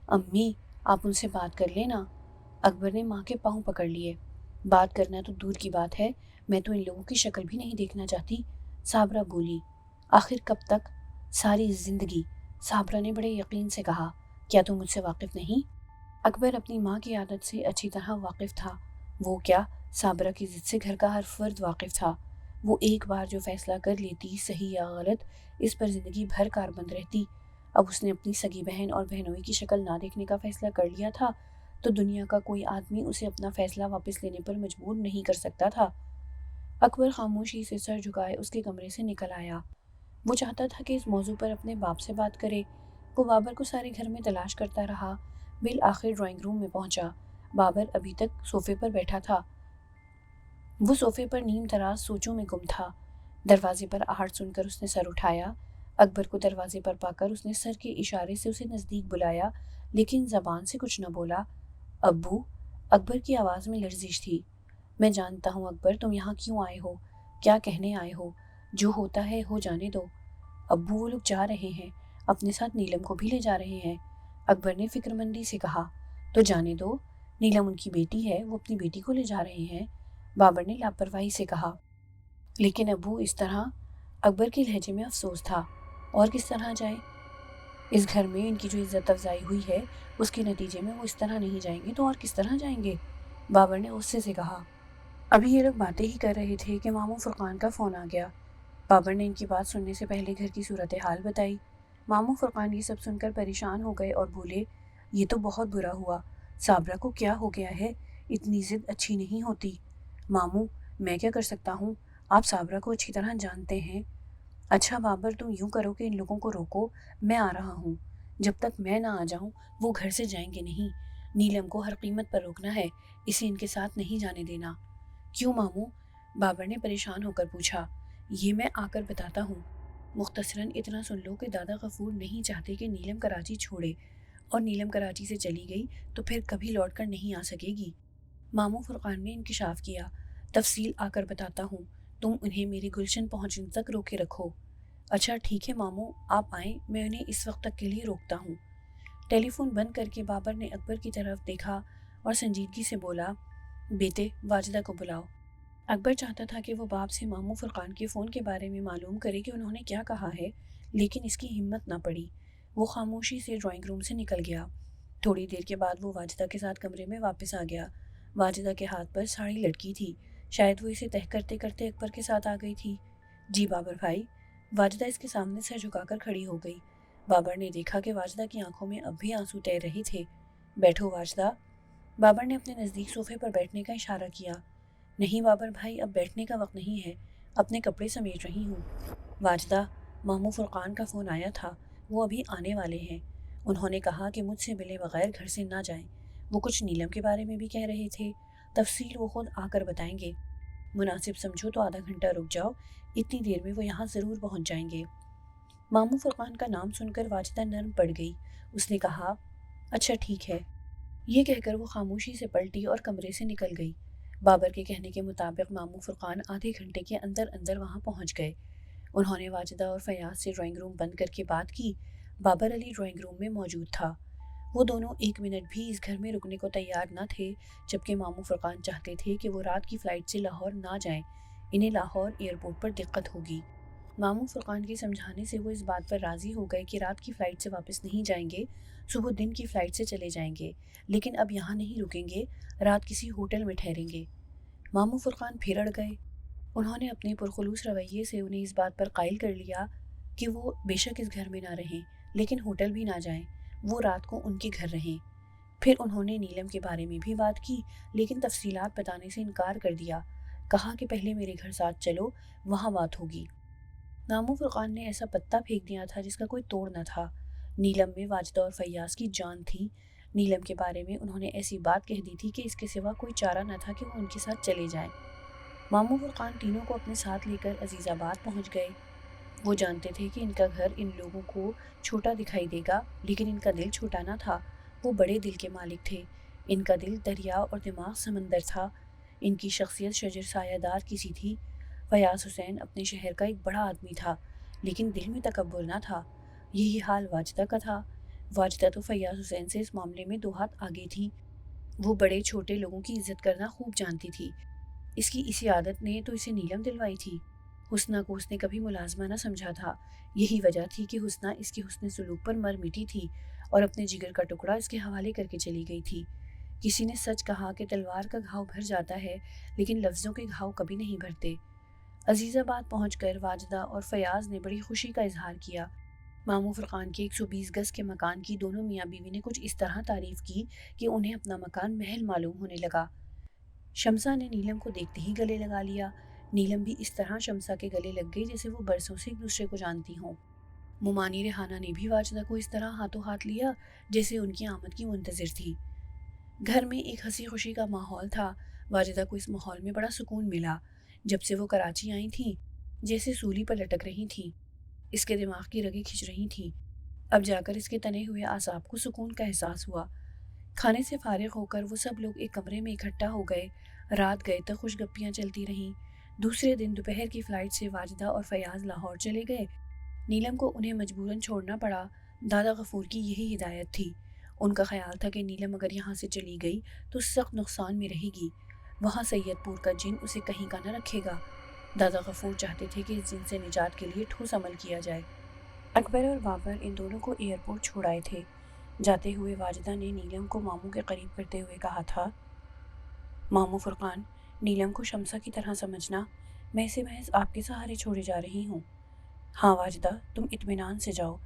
امی، آپ ان سے بات کر لینا، اکبر نے ماں کے پاؤں پکڑ لیے۔ بات کرنا تو دور کی بات ہے، میں تو ان لوگوں کی شکل بھی نہیں دیکھنا چاہتی، صابرہ بولی۔ آخر کب تک؟ ساری زندگی، صابرہ نے بڑے یقین سے کہا۔ کیا تم مجھ سے واقف نہیں؟ اکبر اپنی ماں کی عادت سے اچھی طرح واقف تھا۔ وہ کیا، صابرہ کی ضد سے گھر کا ہر فرد واقف تھا۔ وہ ایک بار جو فیصلہ کر لیتی، صحیح یا غلط، اس پر زندگی بھر کاربند رہتی۔ اب اس نے اپنی سگی بہن اور بہنوئی کی شکل نہ دیکھنے کا فیصلہ کر لیا تھا تو دنیا کا کوئی آدمی اسے اپنا فیصلہ واپس لینے پر مجبور نہیں کر سکتا تھا۔ اکبر خاموشی سے سر جھکائے اس کے کمرے سے نکل آیا۔ وہ چاہتا تھا کہ اس موضوع پر اپنے باپ سے بات کرے۔ وہ بابر کو سارے گھر میں تلاش کرتا رہا، بالآخر ڈرائنگ روم میں پہنچا۔ بابر ابھی تک صوفے پر بیٹھا تھا۔ وہ صوفے پر نیم تراز سوچوں میں گم تھا۔ دروازے پر آہٹ سن کر اس نے سر اٹھایا۔ اکبر کو دروازے پر پا کر اس نے سر کے اشارے سے اسے نزدیک بلایا لیکن زبان سے کچھ نہ بولا۔ ابو؟ اکبر کی آواز میں لرزش تھی۔ میں جانتا ہوں اکبر، تم یہاں کیوں آئے ہو، کیا کہنے آئے ہو، جو ہوتا ہے ہو جانے دو۔ ابو وہ لوگ جا رہے ہیں، اپنے ساتھ نیلم کو بھی لے جا رہے ہیں، اکبر نے فکر مندی سے کہا۔ تو جانے دو، نیلم ان کی بیٹی ہے، وہ اپنی بیٹی کو لے جا رہے ہیں، بابر نے لاپرواہی سے کہا۔ لیکن ابو اس طرح، اکبر کے لہجے میں افسوس تھا۔ اور کس طرح جائیں؟ اس گھر میں ان کی جو عزت افزائی ہوئی ہے اس کے نتیجے میں وہ اس طرح نہیں جائیں گے تو اور کس طرح جائیں گے؟ بابر نے غصے سے کہا۔ ابھی یہ لوگ باتیں ہی کر رہے تھے کہ ماموں فرقان کا فون آ گیا۔ بابر نے ان کی بات سننے سے پہلے گھر کی صورتحال بتائی۔ ماموں فرقان یہ سب سن کر پریشان ہو گئے اور بولے، یہ تو بہت برا ہوا، صابرہ کو کیا ہو گیا ہے، اتنی ضد اچھی نہیں ہوتی۔ ماموں میں کیا کر سکتا ہوں، آپ صابرہ کو اچھی طرح جانتے ہیں۔ اچھا بابر، تم یوں کرو کہ ان لوگوں کو روکو، میں آ رہا ہوں، جب تک میں نہ آ جاؤں وہ گھر سے جائیں گے نہیں، نیلم کو ہر قیمت پر روکنا ہے، اسے ان کے ساتھ نہیں جانے دینا۔ کیوں ماموں؟ بابر نے پریشان ہو کر پوچھا۔ یہ میں آ کر بتاتا ہوں، مختصراً اتنا سن لو کہ دادا غفور نہیں چاہتے کہ نیلم کراچی چھوڑے، اور نیلم کراچی سے چلی گئی تو پھر کبھی لوٹ کر نہیں آ سکے گی۔ ماموں فرقان نے انکشاف کیا۔ تفصیل آ کر بتاتا ہوں، تم انہیں میری گلشن پہنچنے تک روکے رکھو۔ اچھا ٹھیک ہے ماموں، آپ آئیں، میں انہیں اس وقت تک کے لیے روکتا ہوں۔ ٹیلی فون بند کر کے بابر نے اکبر کی طرف دیکھا اور سنجیدگی سے بولا، بیٹے واجدہ کو بلاؤ۔ اکبر چاہتا تھا کہ وہ باپ سے ماموں فرقان کے فون کے بارے میں معلوم کرے کہ انہوں نے کیا کہا ہے، لیکن اس کی ہمت نہ پڑی۔ وہ خاموشی سے ڈرائنگ روم سے نکل گیا۔ تھوڑی دیر کے بعد وہ واجدہ کے ساتھ کمرے میں واپس آ گیا۔ واجدہ کے ہاتھ پر ساڑی لٹکی تھی، شاید وہ اسے تہہ کرتے کرتے اکبر کے ساتھ آ گئی تھی۔ جی بابر بھائی۔ واجدہ اس کے سامنے سر جھکا کر کھڑی ہو گئی۔ بابر نے دیکھا کہ واجدہ کی آنکھوں میں اب بھی آنسو تیر رہے تھے۔ بیٹھو واجدہ۔ بابر نے اپنے نزدیک صوفے پر بیٹھنے کا اشارہ کیا۔ نہیں بابر بھائی، اب بیٹھنے کا وقت نہیں ہے، اپنے کپڑے سمیٹ رہی ہوں۔ واجدہ، ماموں فرقان کا فون آیا تھا، وہ ابھی آنے والے ہیں، انہوں نے کہا کہ مجھ سے ملے بغیر گھر سے نہ جائیں، وہ کچھ نیلم کے بارے میں بھی کہہ رہے تھے، تفصیل وہ خود آ کر بتائیں گے، مناسب سمجھو تو آدھا گھنٹہ رک جاؤ، اتنی دیر میں وہ یہاں ضرور پہنچ جائیں گے۔ ماموں فرقان کا نام سن کر واجدہ نرم پڑ گئی۔ اس نے کہا، اچھا ٹھیک ہے۔ یہ کہہ کر وہ خاموشی سے پلٹی اور کمرے سے نکل گئی۔ بابر کے کہنے کے مطابق ماموں فرقان آدھے گھنٹے کے اندر اندر وہاں پہنچ گئے۔ انہوں نے واجدہ اور فیاض سے ڈرائنگ روم بند کر کے بات کی۔ بابر علی ڈرائنگ روم میں موجود تھا۔ وہ دونوں ایک منٹ بھی اس گھر میں رکنے کو تیار نہ تھے، جبکہ ماموں فرقان چاہتے تھے کہ وہ رات کی فلائٹ سے لاہور نہ جائیں، انہیں لاہور ایئرپورٹ پر دقت ہوگی۔ ماموں فرقان کے سمجھانے سے وہ اس بات پر راضی ہو گئے کہ رات کی فلائٹ سے واپس نہیں جائیں گے، صبح دن کی فلائٹ سے چلے جائیں گے، لیکن اب یہاں نہیں رکیں گے، رات کسی ہوٹل میں ٹھہریں گے۔ ماموں فرقان پھر اڑ گئے۔ انہوں نے اپنے پرخلوص رویے سے انہیں اس بات پر قائل کر لیا کہ وہ بے شک اس گھر میں نہ رہیں، لیکن ہوٹل بھی نہ جائیں، وہ رات کو ان کے گھر رہیں۔ پھر انہوں نے نیلم کے بارے میں بھی بات کی، لیکن تفصیلات بتانے سے انکار کر دیا، کہا کہ پہلے میرے گھر ساتھ چلو، وہاں بات ہوگی۔ ماموں فرقان نے ایسا پتا پھینک دیا تھا جس کا کوئی توڑ نہ تھا۔ نیلم میں واجدہ اور فیاض کی جان تھی۔ نیلم کے بارے میں انہوں نے ایسی بات کہہ دی تھی کہ اس کے سوا کوئی چارہ نہ تھا کہ وہ ان کے ساتھ چلے جائیں۔ ماموں فرقان تینوں کو اپنے ساتھ لے کر عزیز آباد پہنچ گئے۔ وہ جانتے تھے کہ ان کا گھر ان لوگوں کو چھوٹا دکھائی دے گا، لیکن ان کا دل چھوٹا نہ تھا، وہ بڑے دل کے مالک تھے۔ ان کا دل دریا اور دماغ سمندر تھا۔ ان کی شخصیت شجر سایہ دار کسی تھی۔ فیاض حسین اپنے شہر کا ایک بڑا آدمی تھا، لیکن دل میں تکبر نہ تھا۔ یہی حال واجدہ کا تھا۔ واجدہ تو فیاض حسین سے اس معاملے میں 2 ہاتھ آگے تھی۔ وہ بڑے چھوٹے لوگوں کی عزت کرنا خوب جانتی تھی۔ اس کی اسی عادت نے تو اسے نیلم دلوائی تھی۔ حسنہ کو اس نے کبھی ملازمہ نہ سمجھا تھا۔ یہی وجہ تھی کہ حسنہ اس کے حسن سلوک پر مر مٹی تھی اور اپنے جگر کا ٹکڑا اس کے حوالے کر کے چلی گئی تھی۔ کسی نے سچ کہا کہ تلوار کا گھاؤ بھر جاتا ہے، لیکن لفظوں کے گھاؤ کبھی نہیں بھرتے۔ عزیز آباد پہنچ کر واجدہ اور فیاض نے بڑی خوشی کا اظہار کیا۔ ماموں فرقان کے 120 گز کے مکان کی دونوں میاں بیوی نے کچھ اس طرح تعریف کی کہ انہیں اپنا مکان محل معلوم ہونے لگا۔ شمسہ نے نیلم کو دیکھتے ہی گلے لگا لیا۔ نیلم بھی اس طرح شمسہ کے گلے لگ گئی جیسے وہ برسوں سے ایک دوسرے کو جانتی ہوں۔ ممانی ریحانہ نے بھی واجدہ کو اس طرح ہاتھوں ہاتھ لیا جیسے ان کی آمد کی منتظر تھی۔ گھر میں ایک ہنسی خوشی کا ماحول تھا۔ واجدہ کو اس ماحول میں بڑا سکون ملا۔ جب سے وہ کراچی آئی تھیں، جیسے سولی پر لٹک رہی تھیں، اس کے دماغ کی رگیں کھنچ رہی تھیں۔ اب جا کر اس کے تنے ہوئے اعصاب کو سکون کا احساس ہوا۔ کھانے سے فارغ ہو کر وہ سب لوگ ایک کمرے میں اکٹھا ہو گئے۔ رات گئے تک خوش گپیاں چلتی رہیں۔ دوسرے دن دوپہر کی فلائٹ سے واجدہ اور فیاض لاہور چلے گئے۔ نیلم کو انہیں مجبوراً چھوڑنا پڑا۔ دادا غفور کی یہی ہدایت تھی۔ ان کا خیال تھا کہ نیلم اگر یہاں سے چلی گئی تو سخت نقصان میں رہے گی، وہاں سید پور کا جن اسے کہیں کا نہ رکھے گا۔ دادا غفور چاہتے تھے کہ اس جن سے نجات کے لیے ٹھوس عمل کیا جائے۔ اکبر اور بابر ان دونوں کو ایئرپورٹ چھوڑ آئے تھے۔ جاتے ہوئے واجدہ نے نیلم کو ماموں کے قریب کرتے ہوئے کہا تھا، ماموں فرقان، نیلم کو شمسہ کی طرح سمجھنا، میں اسے محض آپ کے سہارے چھوڑے جا رہی ہوں۔ ہاں واجدہ، تم اطمینان سے جاؤ،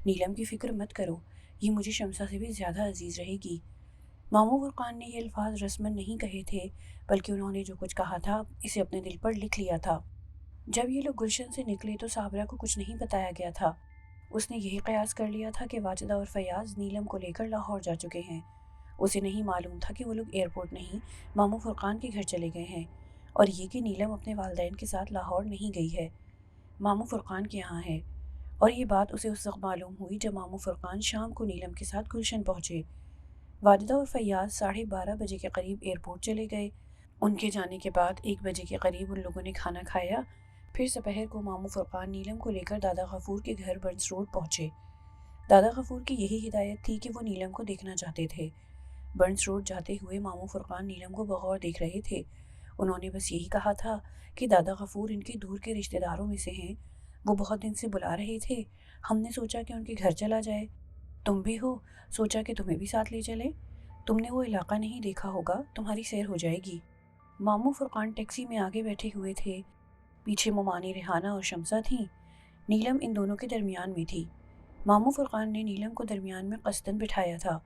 نیلم کی فکر مت کرو، یہ مجھے شمسہ سے بھی زیادہ عزیز رہے گی۔ ماموں فرقان نے یہ الفاظ رسماً نہیں کہے تھے، بلکہ انہوں نے جو کچھ کہا تھا اسے اپنے دل پر لکھ لیا تھا۔ جب یہ لوگ گلشن سے نکلے تو صابرہ کو کچھ نہیں بتایا گیا تھا۔ اس نے یہی قیاس کر لیا تھا کہ واجدہ اور فیاض نیلم کو لے کر لاہور جا چکے ہیں۔ اسے نہیں معلوم تھا کہ وہ لوگ ایئرپورٹ نہیں، ماموں فرقان کے گھر چلے گئے ہیں، اور یہ کہ نیلم اپنے والدین کے ساتھ لاہور نہیں گئی ہے، ماموں فرقان کے یہاں ہے۔ اور یہ بات اسے اس وقت معلوم ہوئی جب ماموں فرقان شام کو نیلم کے ساتھ گلشن پہنچے۔ واجدہ اور فیاض 12:30 بجے کے قریب ایئرپورٹ چلے گئے۔ ان کے جانے کے بعد 1 بجے کے قریب ان لوگوں نے کھانا کھایا۔ پھر دوپہر کو ماموں فرقان نیلم کو لے کر دادا غفور کے گھر برنس روڈ پہنچے۔ دادا غفور کی یہی ہدایت تھی کہ وہ نیلم کو دیکھنا چاہتے تھے۔ برنس روڈ جاتے ہوئے ماموں فرقان نیلم کو بغور دیکھ رہے تھے۔ انہوں نے بس یہی کہا تھا کہ دادا غفور ان کے دور کے رشتہ داروں میں سے ہیں، وہ بہت دن سے بلا رہے تھے، ہم نے سوچا کہ ان کے گھر چلا جائے، تم بھی ہو، سوچا کہ تمہیں بھی ساتھ لے چلے، تم نے وہ علاقہ نہیں دیکھا ہوگا، تمہاری سیر ہو جائے گی۔ ماموں فرقان ٹیکسی میں آگے بیٹھے ہوئے تھے، پیچھے ممانی، ریحانہ اور شمسہ تھیں۔ نیلم ان دونوں کے درمیان میں تھی۔ ماموں فرقان نے نیلم کو درمیان میں قصداً بٹھایا تھا۔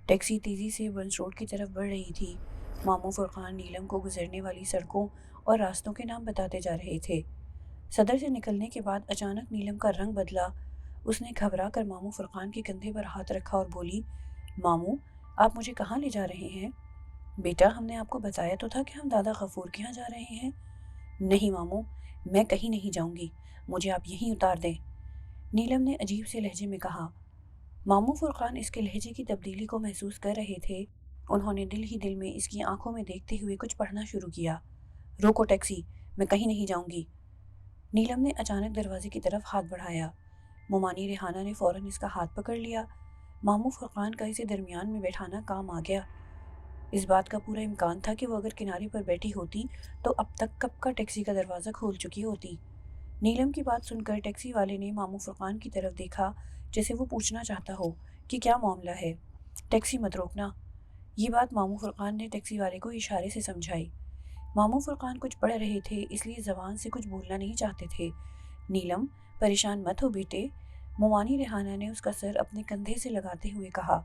ٹیکسی تیزی سے برنس روڈ کی طرف بڑھ رہی تھی۔ ماموں فرقان نیلم کو گزرنے والی سڑکوں اور راستوں کے نام بتاتے جا رہے تھے۔ صدر سے نکلنے کے بعد اچانک نیلم کا رنگ بدلا۔ اس نے گھبرا کر ماموں فرقان کے کندھے پر ہاتھ رکھا اور بولی، ماموں، آپ مجھے کہاں لے جا رہے ہیں؟ بیٹا، ہم نے آپ کو بتایا تو تھا کہ ہم دادا غفور کے یہاں جا رہے ہیں۔ نہیں ماموں، میں کہیں نہیں جاؤں گی، مجھے آپ یہیں اتار دیں، نیلم نے عجیب سے لہجے میں کہا۔ ماموں فرقان اس کے لہجے کی تبدیلی کو محسوس کر رہے تھے۔ انہوں نے دل ہی دل میں اس کی آنکھوں میں دیکھتے ہوئے کچھ پڑھنا شروع کیا۔ روکو ٹیکسی، میں کہیں نہیں جاؤں گی۔ نیلم نے اچانک دروازے کی طرف ہاتھ بڑھایا۔ ممانی ریحانہ نے فوراً اس کا ہاتھ پکڑ لیا۔ ماموں فرقان کا اسے درمیان میں بیٹھانا کام آ گیا۔ اس بات کا پورا امکان تھا کہ وہ اگر کنارے پر بیٹھی ہوتی تو اب تک کب کا ٹیکسی کا دروازہ کھول چکی ہوتی۔ نیلم کی بات سن کر ٹیکسی والے نے ماموں فرقان کی طرف دیکھا، جیسے وہ پوچھنا چاہتا ہو کہ کیا معاملہ ہے، ٹیکسی مت روکنا۔ یہ بات ماموں فرقان نے ٹیکسی والے کو اشارے سے سمجھائی۔ ماموں فرقان کچھ پڑھ رہے تھے، اس لیے زبان سے کچھ بولنا نہیں چاہتے تھے۔ نیلم، پریشان مت ہو بیٹے، ممانی ریحانہ نے اس کا سر اپنے کندھے سے لگاتے ہوئے کہا۔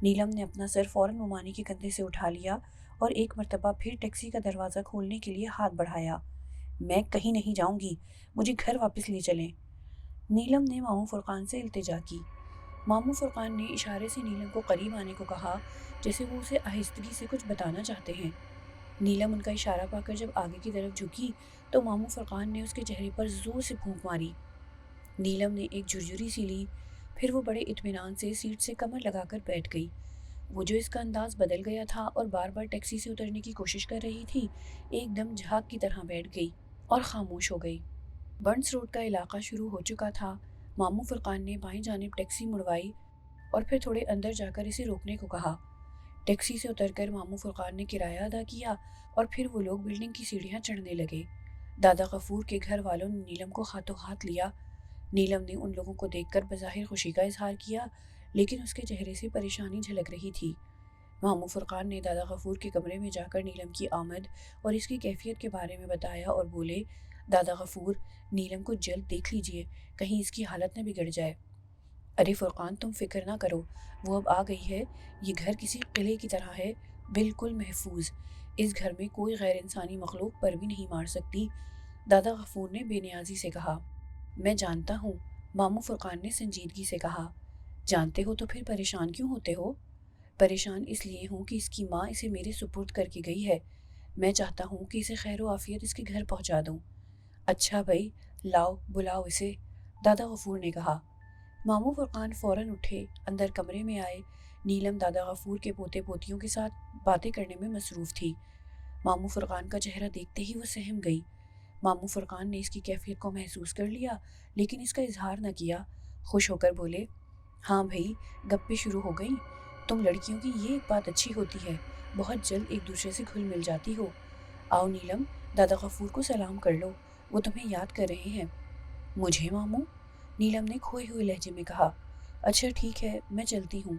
نیلم نے اپنا سر فوراً ممانی کے کندھے سے اٹھا لیا اور ایک مرتبہ پھر ٹیکسی کا دروازہ کھولنے کے لیے ہاتھ بڑھایا۔ میں کہیں نہیں جاؤں گی، مجھے گھر واپس لے چلیں، نیلم نے ماموں فرقان سے التجا کی۔ ماموں فرقان نے اشارے سے نیلم کو قریب آنے کو کہا، جیسے وہ اسے آہستگی سے کچھ بتانا چاہتے ہیں۔ نیلم ان کا اشارہ پا کر جب آگے کی طرف جھکی تو ماموں فرقان نے اس کے چہرے پر زور سے پھونک ماری۔ نیلم نے ایک جھرجھری سی لی، پھر وہ بڑے اطمینان سے سیٹ سے کمر لگا کر بیٹھ گئی۔ وہ جو اس کا انداز بدل گیا تھا اور بار بار ٹیکسی سے اترنے کی کوشش کر رہی تھی، ایک دم جھاگ کی طرح بیٹھ گئی اور خاموش ہو گئی۔ برنس روڈ کا علاقہ شروع ہو چکا تھا۔ ماموں فرقان نے بائیں جانب ٹیکسی مڑوائی اور پھر تھوڑے اندر جا کر اسے روکنے کو کہا۔ ٹیکسی سے اتر کر ماموں فرقان نے کرایہ ادا کیا اور پھر وہ لوگ بلڈنگ کی سیڑھیاں چڑھنے لگے۔ دادا غفور کے گھر والوں نے نیلم کو ہاتھوں ہاتھ لیا۔ نیلم نے ان لوگوں کو دیکھ کر بظاہر خوشی کا اظہار کیا، لیکن اس کے چہرے سے پریشانی جھلک رہی تھی۔ ماموں فرقان نے دادا غفور کے کمرے میں جا کر نیلم کی آمد اور اس کی کیفیت کے بارے میں بتایا اور بولے، دادا غفور، نیلم کو جلد دیکھ لیجئے، کہیں اس کی حالت نہ بگڑ جائے۔ ارے فرقان، تم فکر نہ کرو، وہ اب آ گئی ہے، یہ گھر کسی قلعے کی طرح ہے، بالکل محفوظ، اس گھر میں کوئی غیر انسانی مخلوق پر بھی نہیں مار سکتی، دادا غفور نے بے نیازی سے کہا۔ میں جانتا ہوں، ماموں فرقان نے سنجیدگی سے کہا۔ جانتے ہو تو پھر پریشان کیوں ہوتے ہو؟ پریشان اس لیے ہوں کہ اس کی ماں اسے میرے سپرد کر کے گئی ہے، میں چاہتا ہوں کہ اسے خیر و عافیت اس کے گھر پہنچا دوں۔ اچھا بھائی، لاؤ بلاؤ اسے، دادا غفور نے کہا۔ ماموں فرقان فوراً اٹھے، اندر کمرے میں آئے۔ نیلم دادا غفور کے پوتے پوتیوں کے ساتھ باتیں کرنے میں مصروف تھی۔ ماموں فرقان کا چہرہ دیکھتے ہی وہ سہم گئی۔ ماموں فرقان نے اس کی کیفیت کو محسوس کر لیا لیکن اس کا اظہار نہ کیا۔ خوش ہو کر بولے، ہاں بھائی، گپیں شروع ہو گئیں۔ تم لڑکیوں کی یہ ایک بات اچھی ہوتی ہے، بہت جلد ایک دوسرے سے گھل مل جاتی ہو۔ آؤ نیلم، دادا غفور کو سلام کر لو، وہ تمہیں یاد کر رہے ہیں۔ مجھے ماموں؟ نیلم نے کھوئے ہوئے لہجے میں کہا۔ اچھا ٹھیک ہے، میں چلتی ہوں۔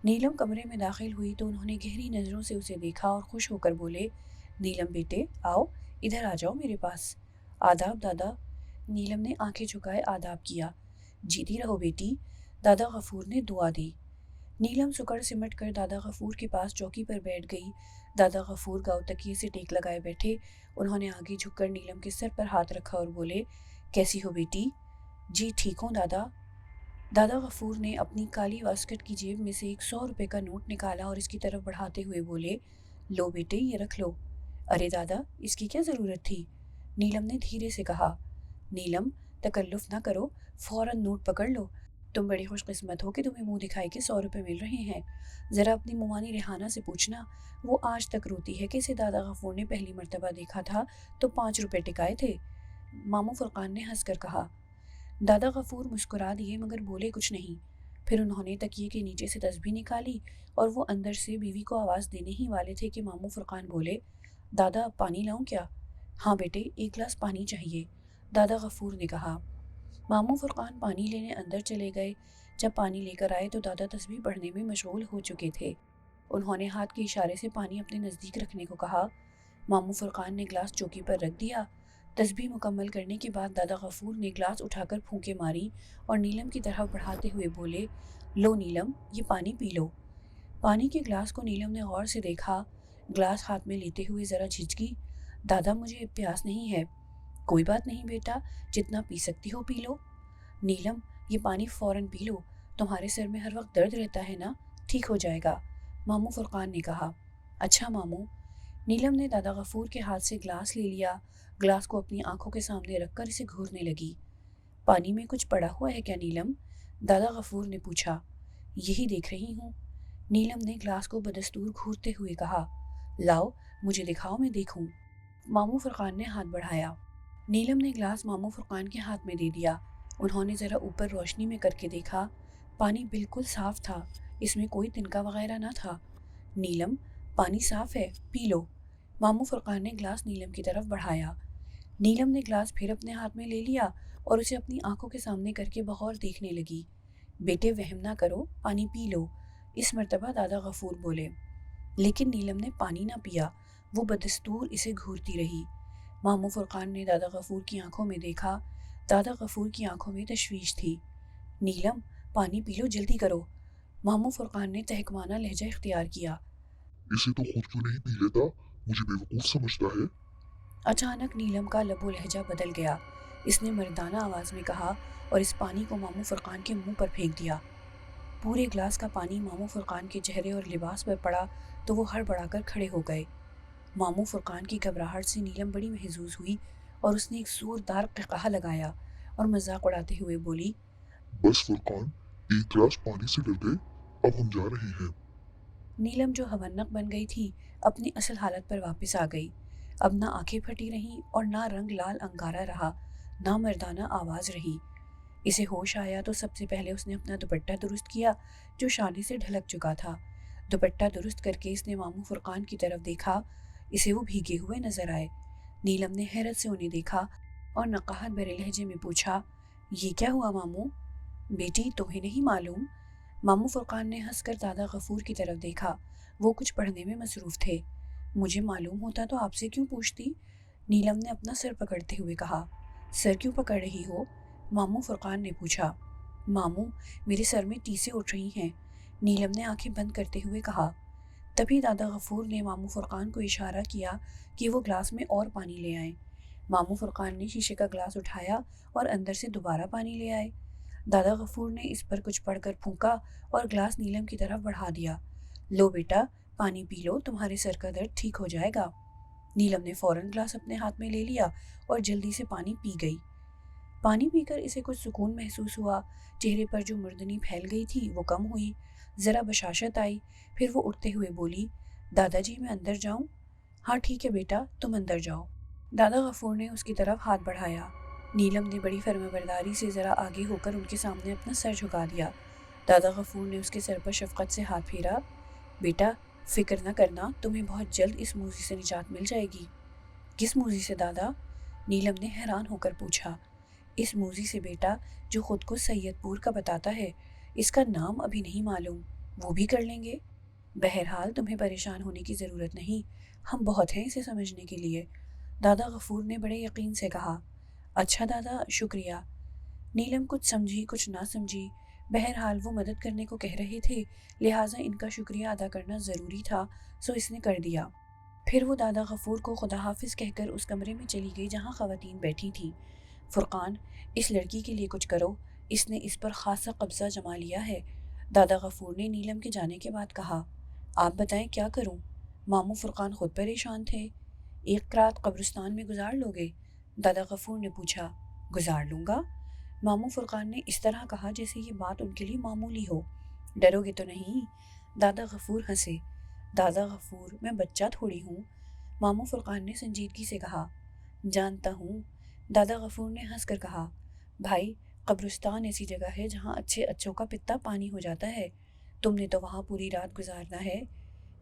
نیلم کمرے میں داخل ہوئی تو انہوں نے گہری نظروں سے اسے دیکھا اور خوش ہو کر بولے، نیلم بیٹے آؤ، ادھر آ جاؤ میرے پاس۔ آداب دادا۔ نیلم نے آنکھیں جھکائے آداب کیا۔ جیتی رہو بیٹی، دادا غفور نے دعا دی۔ نیلم سکڑ سمٹ کر دادا غفور کے پاس چوکی پر بیٹھ گئی۔ دادا غفور گاؤ تکیے سے ٹیک لگائے بیٹھے۔ انہوں نے آگے جھک کر نیلم کے سر پر ہاتھ رکھا اور بولے، کیسی ہو بیٹی؟ جی ٹھیک ہوں دادا۔ دادا غفور نے اپنی کالی واسکٹ کی جیب میں سے ایک 100 روپے کا نوٹ نکالا اور اس کی طرف بڑھاتے ہوئے بولے، لو بیٹے یہ رکھ لو۔ ارے دادا، اس کی کیا ضرورت تھی؟ نیلم نے دھیرے سے کہا۔ نیلم، تکلف نہ کرو، فوراً نوٹ پکڑ لو۔ تم بڑی خوش قسمت ہو کہ تمہیں منہ دکھائی کے 100 روپے مل رہے ہیں۔ ذرا اپنی ممانی ریحانہ سے پوچھنا، وہ آج تک روتی ہے کہ اسے دادا غفور نے پہلی مرتبہ دیکھا تھا تو 5 روپے ٹکائے تھے۔ ماموں فرقان نے ہنس کر کہا۔ دادا غفور مسکرا دیے مگر بولے کچھ نہیں۔ پھر انہوں نے تکیے کے نیچے سے تسبیح نکالی اور وہ اندر سے بیوی کو آواز دینے ہی والے تھے کہ ماموں فرقان بولے، دادا پانی لاؤں کیا؟ ہاں بیٹے، ایک گلاس پانی چاہیے، دادا غفور نے کہا۔ ماموں فرقان پانی لینے اندر چلے گئے۔ جب پانی لے کر آئے تو دادا تسبیح پڑھنے میں مشغول ہو چکے تھے۔ انہوں نے ہاتھ کے اشارے سے پانی اپنے نزدیک رکھنے کو کہا۔ ماموں فرقان نے گلاس چوکی پر رکھ دیا۔ تسبیح مکمل کرنے کے بعد دادا غفور نے گلاس اٹھا کر پھونکے ماری اور نیلم کی طرف بڑھاتے ہوئے بولے، لو نیلم، یہ پانی پی لو۔ پانی کے گلاس کو نیلم نے غور سے دیکھا۔ گلاس ہاتھ میں لیتے ہوئے ذرا جھجکی۔ دادا مجھے پیاس نہیں ہے۔ کوئی بات نہیں بیٹا، جتنا پی سکتی ہو پی لو۔ نیلم، یہ پانی فوراً پی لو، تمہارے سر میں ہر وقت درد رہتا ہے نا، ٹھیک ہو جائے گا، ماموں فرقان نے کہا۔ اچھا ماموں۔ نیلم نے دادا غفور کے ہاتھ سے گلاس لے لیا۔ گلاس کو اپنی آنکھوں کے سامنے رکھ کر اسے گھورنے لگی۔ پانی میں کچھ پڑا ہوا ہے کیا نیلم؟ دادا غفور نے پوچھا۔ یہی دیکھ رہی ہوں۔ نیلم نے گلاس کو بدستور گھورتے ہوئے کہا۔ لاؤ، مجھے دکھاؤ میں دیکھوں۔ ماموں فرقان نے ہاتھ بڑھایا۔ نیلم نے گلاس ماموں فرقان کے ہاتھ میں دے دیا۔ انہوں نے ذرا اوپر روشنی میں کر کے دیکھا۔ پانی بالکل صاف تھا، اس میں کوئی تنکا وغیرہ نہ تھا۔ نیلم، پانی صاف ہے، پی لو۔ ماموں فرقان نے گلاس نیلم کی طرف بڑھایا۔ نیلم نے گلاس پھر اپنے ہاتھ میں لے لیا اور اسے اپنی آنکھوں کے سامنے کر کے بغور دیکھنے لگی۔ بیٹے وہم نہ کرو، پانی پی لو، اس مرتبہ دادا غفور بولے۔ لیکن نیلم نے پانی نہ پیا، وہ بدستور اسے گھورتی رہی۔ ماموں فرقان نے دادا غفور کی آنکھوں میں دیکھا۔ دادا غفور کی آنکھوں میں تشویش تھی۔ نیلم، پانی پی لو، جلدی کرو۔ ماموں فرقان نے تہکمانہ لہجہ اختیار کیا۔
اسے تو خود کیوں نہیں پی لیتا، مجھے بیوقوف سمجھتا ہے؟
اچانک نیلم کا لب و لہجہ بدل گیا۔ اس نے مردانہ آواز میں کہا اور اس پانی کو ماموں فرقان کے منہ پر پھینک دیا۔ پورے گلاس کا پانی ماموں فرقان کے چہرے اور لباس پر پڑا تو وہ ہڑبڑا کر کھڑے ہو گئے۔ ماموں فرقان کی گھبراہٹ سے نیلم بڑی محظوظ ہوئی اور اس نے ایک زوردار قہقہہ لگایا اور مذاق اڑاتے ہوئے بولی،
بس فرقان، ایک گلاس پانی سے ڈر گئے، اب ہم جا رہے ہیں۔
نیلم جو ہونق بن گئی تھی اپنی اصل حالت پر واپس آ گئی۔ اب نہ آنکھیں پھٹی رہیں اور نہ رنگ لال انگارہ رہا، نہ مردانہ آواز رہی۔ اسے ہوش آیا تو سب سے پہلے اس نے اپنا دوپٹہ درست کیا جو شانے سے ڈھلک چکا تھا۔ دوپٹہ درست کر کے اس نے ماموں فرقان کی طرف دیکھا، اسے وہ بھیگے ہوئے نظر آئے۔ نیلم نے حیرت سے انہیں دیکھا اور نقاہت بھرے لہجے میں پوچھا، یہ کیا ہوا ماموں؟ بیٹی تمہیں نہیں معلوم؟ ماموں فرقان نے ہنس کر دادا غفور کی طرف دیکھا، وہ کچھ پڑھنے میں مصروف تھے۔ مجھے معلوم ہوتا تو آپ سے کیوں پوچھتی؟ نیلم نے اپنا سر پکڑتے ہوئے کہا۔ سر کیوں پکڑ رہی ہو؟ ماموں فرقان نے پوچھا۔ ماموں، میرے سر میں ٹیسیں اٹھ رہی ہیں، نیلم نے آنکھیں بند کرتے ہوئے کہا۔ تبھی دادا غفور نے ماموں فرقان کو اشارہ کیا کہ وہ گلاس میں اور پانی لے آئیں۔ ماموں فرقان نے شیشے کا گلاس اٹھایا اور اندر سے دوبارہ پانی لے آئے۔ دادا غفور نے اس پر کچھ پڑھ کر پھونکا اور گلاس نیلم کی طرف بڑھا دیا۔ لو بیٹا، پانی پی لو، تمہارے سر کا درد ٹھیک ہو جائے گا۔ نیلم نے فوراً گلاس اپنے ہاتھ میں لے لیا اور جلدی سے پانی پی گئی۔ پانی پی کر اسے کچھ سکون محسوس ہوا، چہرے پر جو مردنی پھیل گئی تھی وہ کم ہوئی، ذرا بشاشت آئی، پھر وہ اٹھتے ہوئے بولی، دادا جی میں اندر جاؤں؟ ہاں ٹھیک ہے بیٹا، تم اندر جاؤ۔ دادا غفور نے اس کی طرف ہاتھ بڑھایا۔ نیلم نے بڑی فرمانبرداری سے ذرا آگے ہو کر ان کے سامنے اپنا سر جھکا دیا۔ دادا غفور نے اس کے سر پر شفقت سے ہاتھ پھیرا۔ بیٹا فکر نہ کرنا، تمہیں بہت جلد اس موذی سے نجات مل جائے گی۔ کس موذی سے دادا؟ نیلم نے حیران ہو کر پوچھا۔ اس موذی سے بیٹا جو خود کو سید پور کا بتاتا ہے، اس کا نام ابھی نہیں معلوم، وہ بھی کر لیں گے۔ بہرحال تمہیں پریشان ہونے کی ضرورت نہیں، ہم بہت ہیں اسے سمجھنے کے لیے، دادا غفور نے بڑے یقین سے کہا۔ اچھا دادا، شکریہ۔ نیلم کچھ سمجھی کچھ نہ سمجھی، بہرحال وہ مدد کرنے کو کہہ رہے تھے، لہٰذا ان کا شکریہ ادا کرنا ضروری تھا، سو اس نے کر دیا۔ پھر وہ دادا غفور کو خدا حافظ کہہ کر اس کمرے میں چلی گئی جہاں خواتین بیٹھی تھیں۔ فرقان، اس لڑکی کے لیے کچھ کرو، اس نے اس پر خاصا قبضہ جما لیا ہے، دادا غفور نے نیلم کے جانے کے بعد کہا۔ آپ بتائیں کیا کروں؟ ماموں فرقان خود پریشان تھے۔ ایک رات قبرستان میں گزار لوگے؟ دادا غفور نے پوچھا۔ گزار لوں گا، ماموں فرقان نے اس طرح کہا جیسے یہ بات ان کے لیے معمولی ہو۔ ڈرو گے تو نہیں؟ دادا غفور ہنسے۔ دادا غفور، میں بچہ تھوڑی ہوں، ماموں فرقان نے سنجیدگی سے کہا۔ جانتا ہوں، دادا غفور نے ہنس کر کہا۔ بھائی، قبرستان ایسی جگہ ہے جہاں اچھے اچھوں کا پتا پانی ہو جاتا ہے، تم نے تو وہاں پوری رات گزارنا ہے۔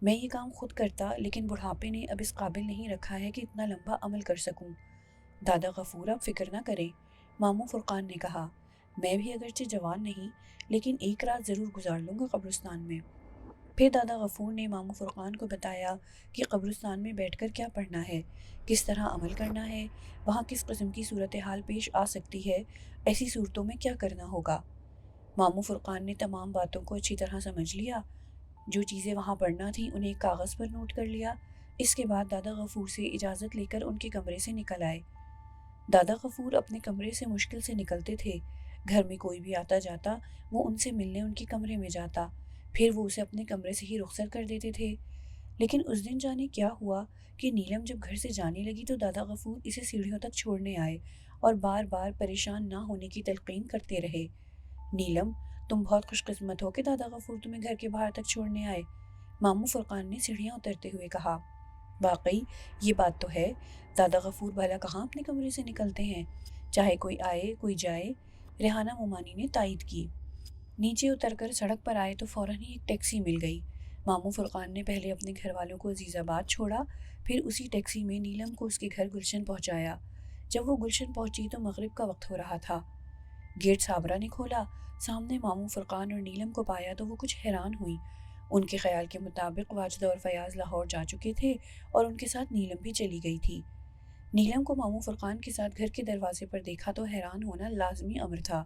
میں یہ کام خود کرتا، لیکن بڑھاپے نے اب اس قابل نہیں رکھا ہے کہ اتنا لمبا عمل کر سکوں۔ دادا غفور آپ فکر نہ کریں، ماموں فرقان نے کہا۔ میں بھی اگرچہ جوان نہیں، لیکن ایک رات ضرور گزار لوں گا قبرستان میں۔ پھر دادا غفور نے ماموں فرقان کو بتایا کہ قبرستان میں بیٹھ کر کیا پڑھنا ہے، کس طرح عمل کرنا ہے، وہاں کس قسم کی صورتحال پیش آ سکتی ہے، ایسی صورتوں میں کیا کرنا ہوگا۔ ماموں فرقان نے تمام باتوں کو اچھی طرح سمجھ لیا، جو چیزیں وہاں پڑھنا تھیں انہیں کاغذ پر نوٹ کر لیا۔ اس کے بعد دادا غفور سے اجازت لے کر ان کے کمرے سے نکل آئے۔ دادا غفور اپنے کمرے سے مشکل سے نکلتے تھے، گھر میں کوئی بھی آتا جاتا وہ ان سے ملنے ان کے کمرے میں جاتا، پھر وہ اسے اپنے کمرے سے ہی رخصت کر دیتے تھے۔ لیکن اس دن جانے کیا ہوا کہ نیلم جب گھر سے جانے لگی تو دادا غفور اسے سیڑھیوں تک چھوڑنے آئے اور بار بار پریشان نہ ہونے کی تلقین کرتے رہے۔ نیلم، تم بہت خوش قسمت ہو کہ دادا غفور تمہیں گھر کے باہر تک چھوڑنے آئے، ماموں فرقان نے سیڑھیاں اترتے ہوئے کہا۔ واقعی یہ بات تو ہے، دادا غفور بھلا کہاں اپنے کمرے سے نکلتے ہیں، چاہے کوئی آئے کوئی جائے، ریحانہ مومانی نے تائید کی۔ نیچے اتر کر سڑک پر آئے تو فوراً ہی ایک ٹیکسی مل گئی۔ ماموں فرقان نے پہلے اپنے گھر والوں کو عزیز آباد چھوڑا، پھر اسی ٹیکسی میں نیلم کو اس کے گھر گلشن پہنچایا۔ جب وہ گلشن پہنچی تو مغرب کا وقت ہو رہا تھا۔ گیٹ صابرہ نے کھولا، سامنے ماموں فرقان اور نیلم کو پایا تو وہ کچھ حیران ہوئی۔ ان کے خیال کے مطابق واجدہ اور فیاض لاہور جا چکے تھے اور ان کے ساتھ نیلم بھی چلی گئی تھی۔ نیلم کو ماموں فرقان کے ساتھ گھر کے دروازے پر دیکھا تو حیران ہونا لازمی امر تھا۔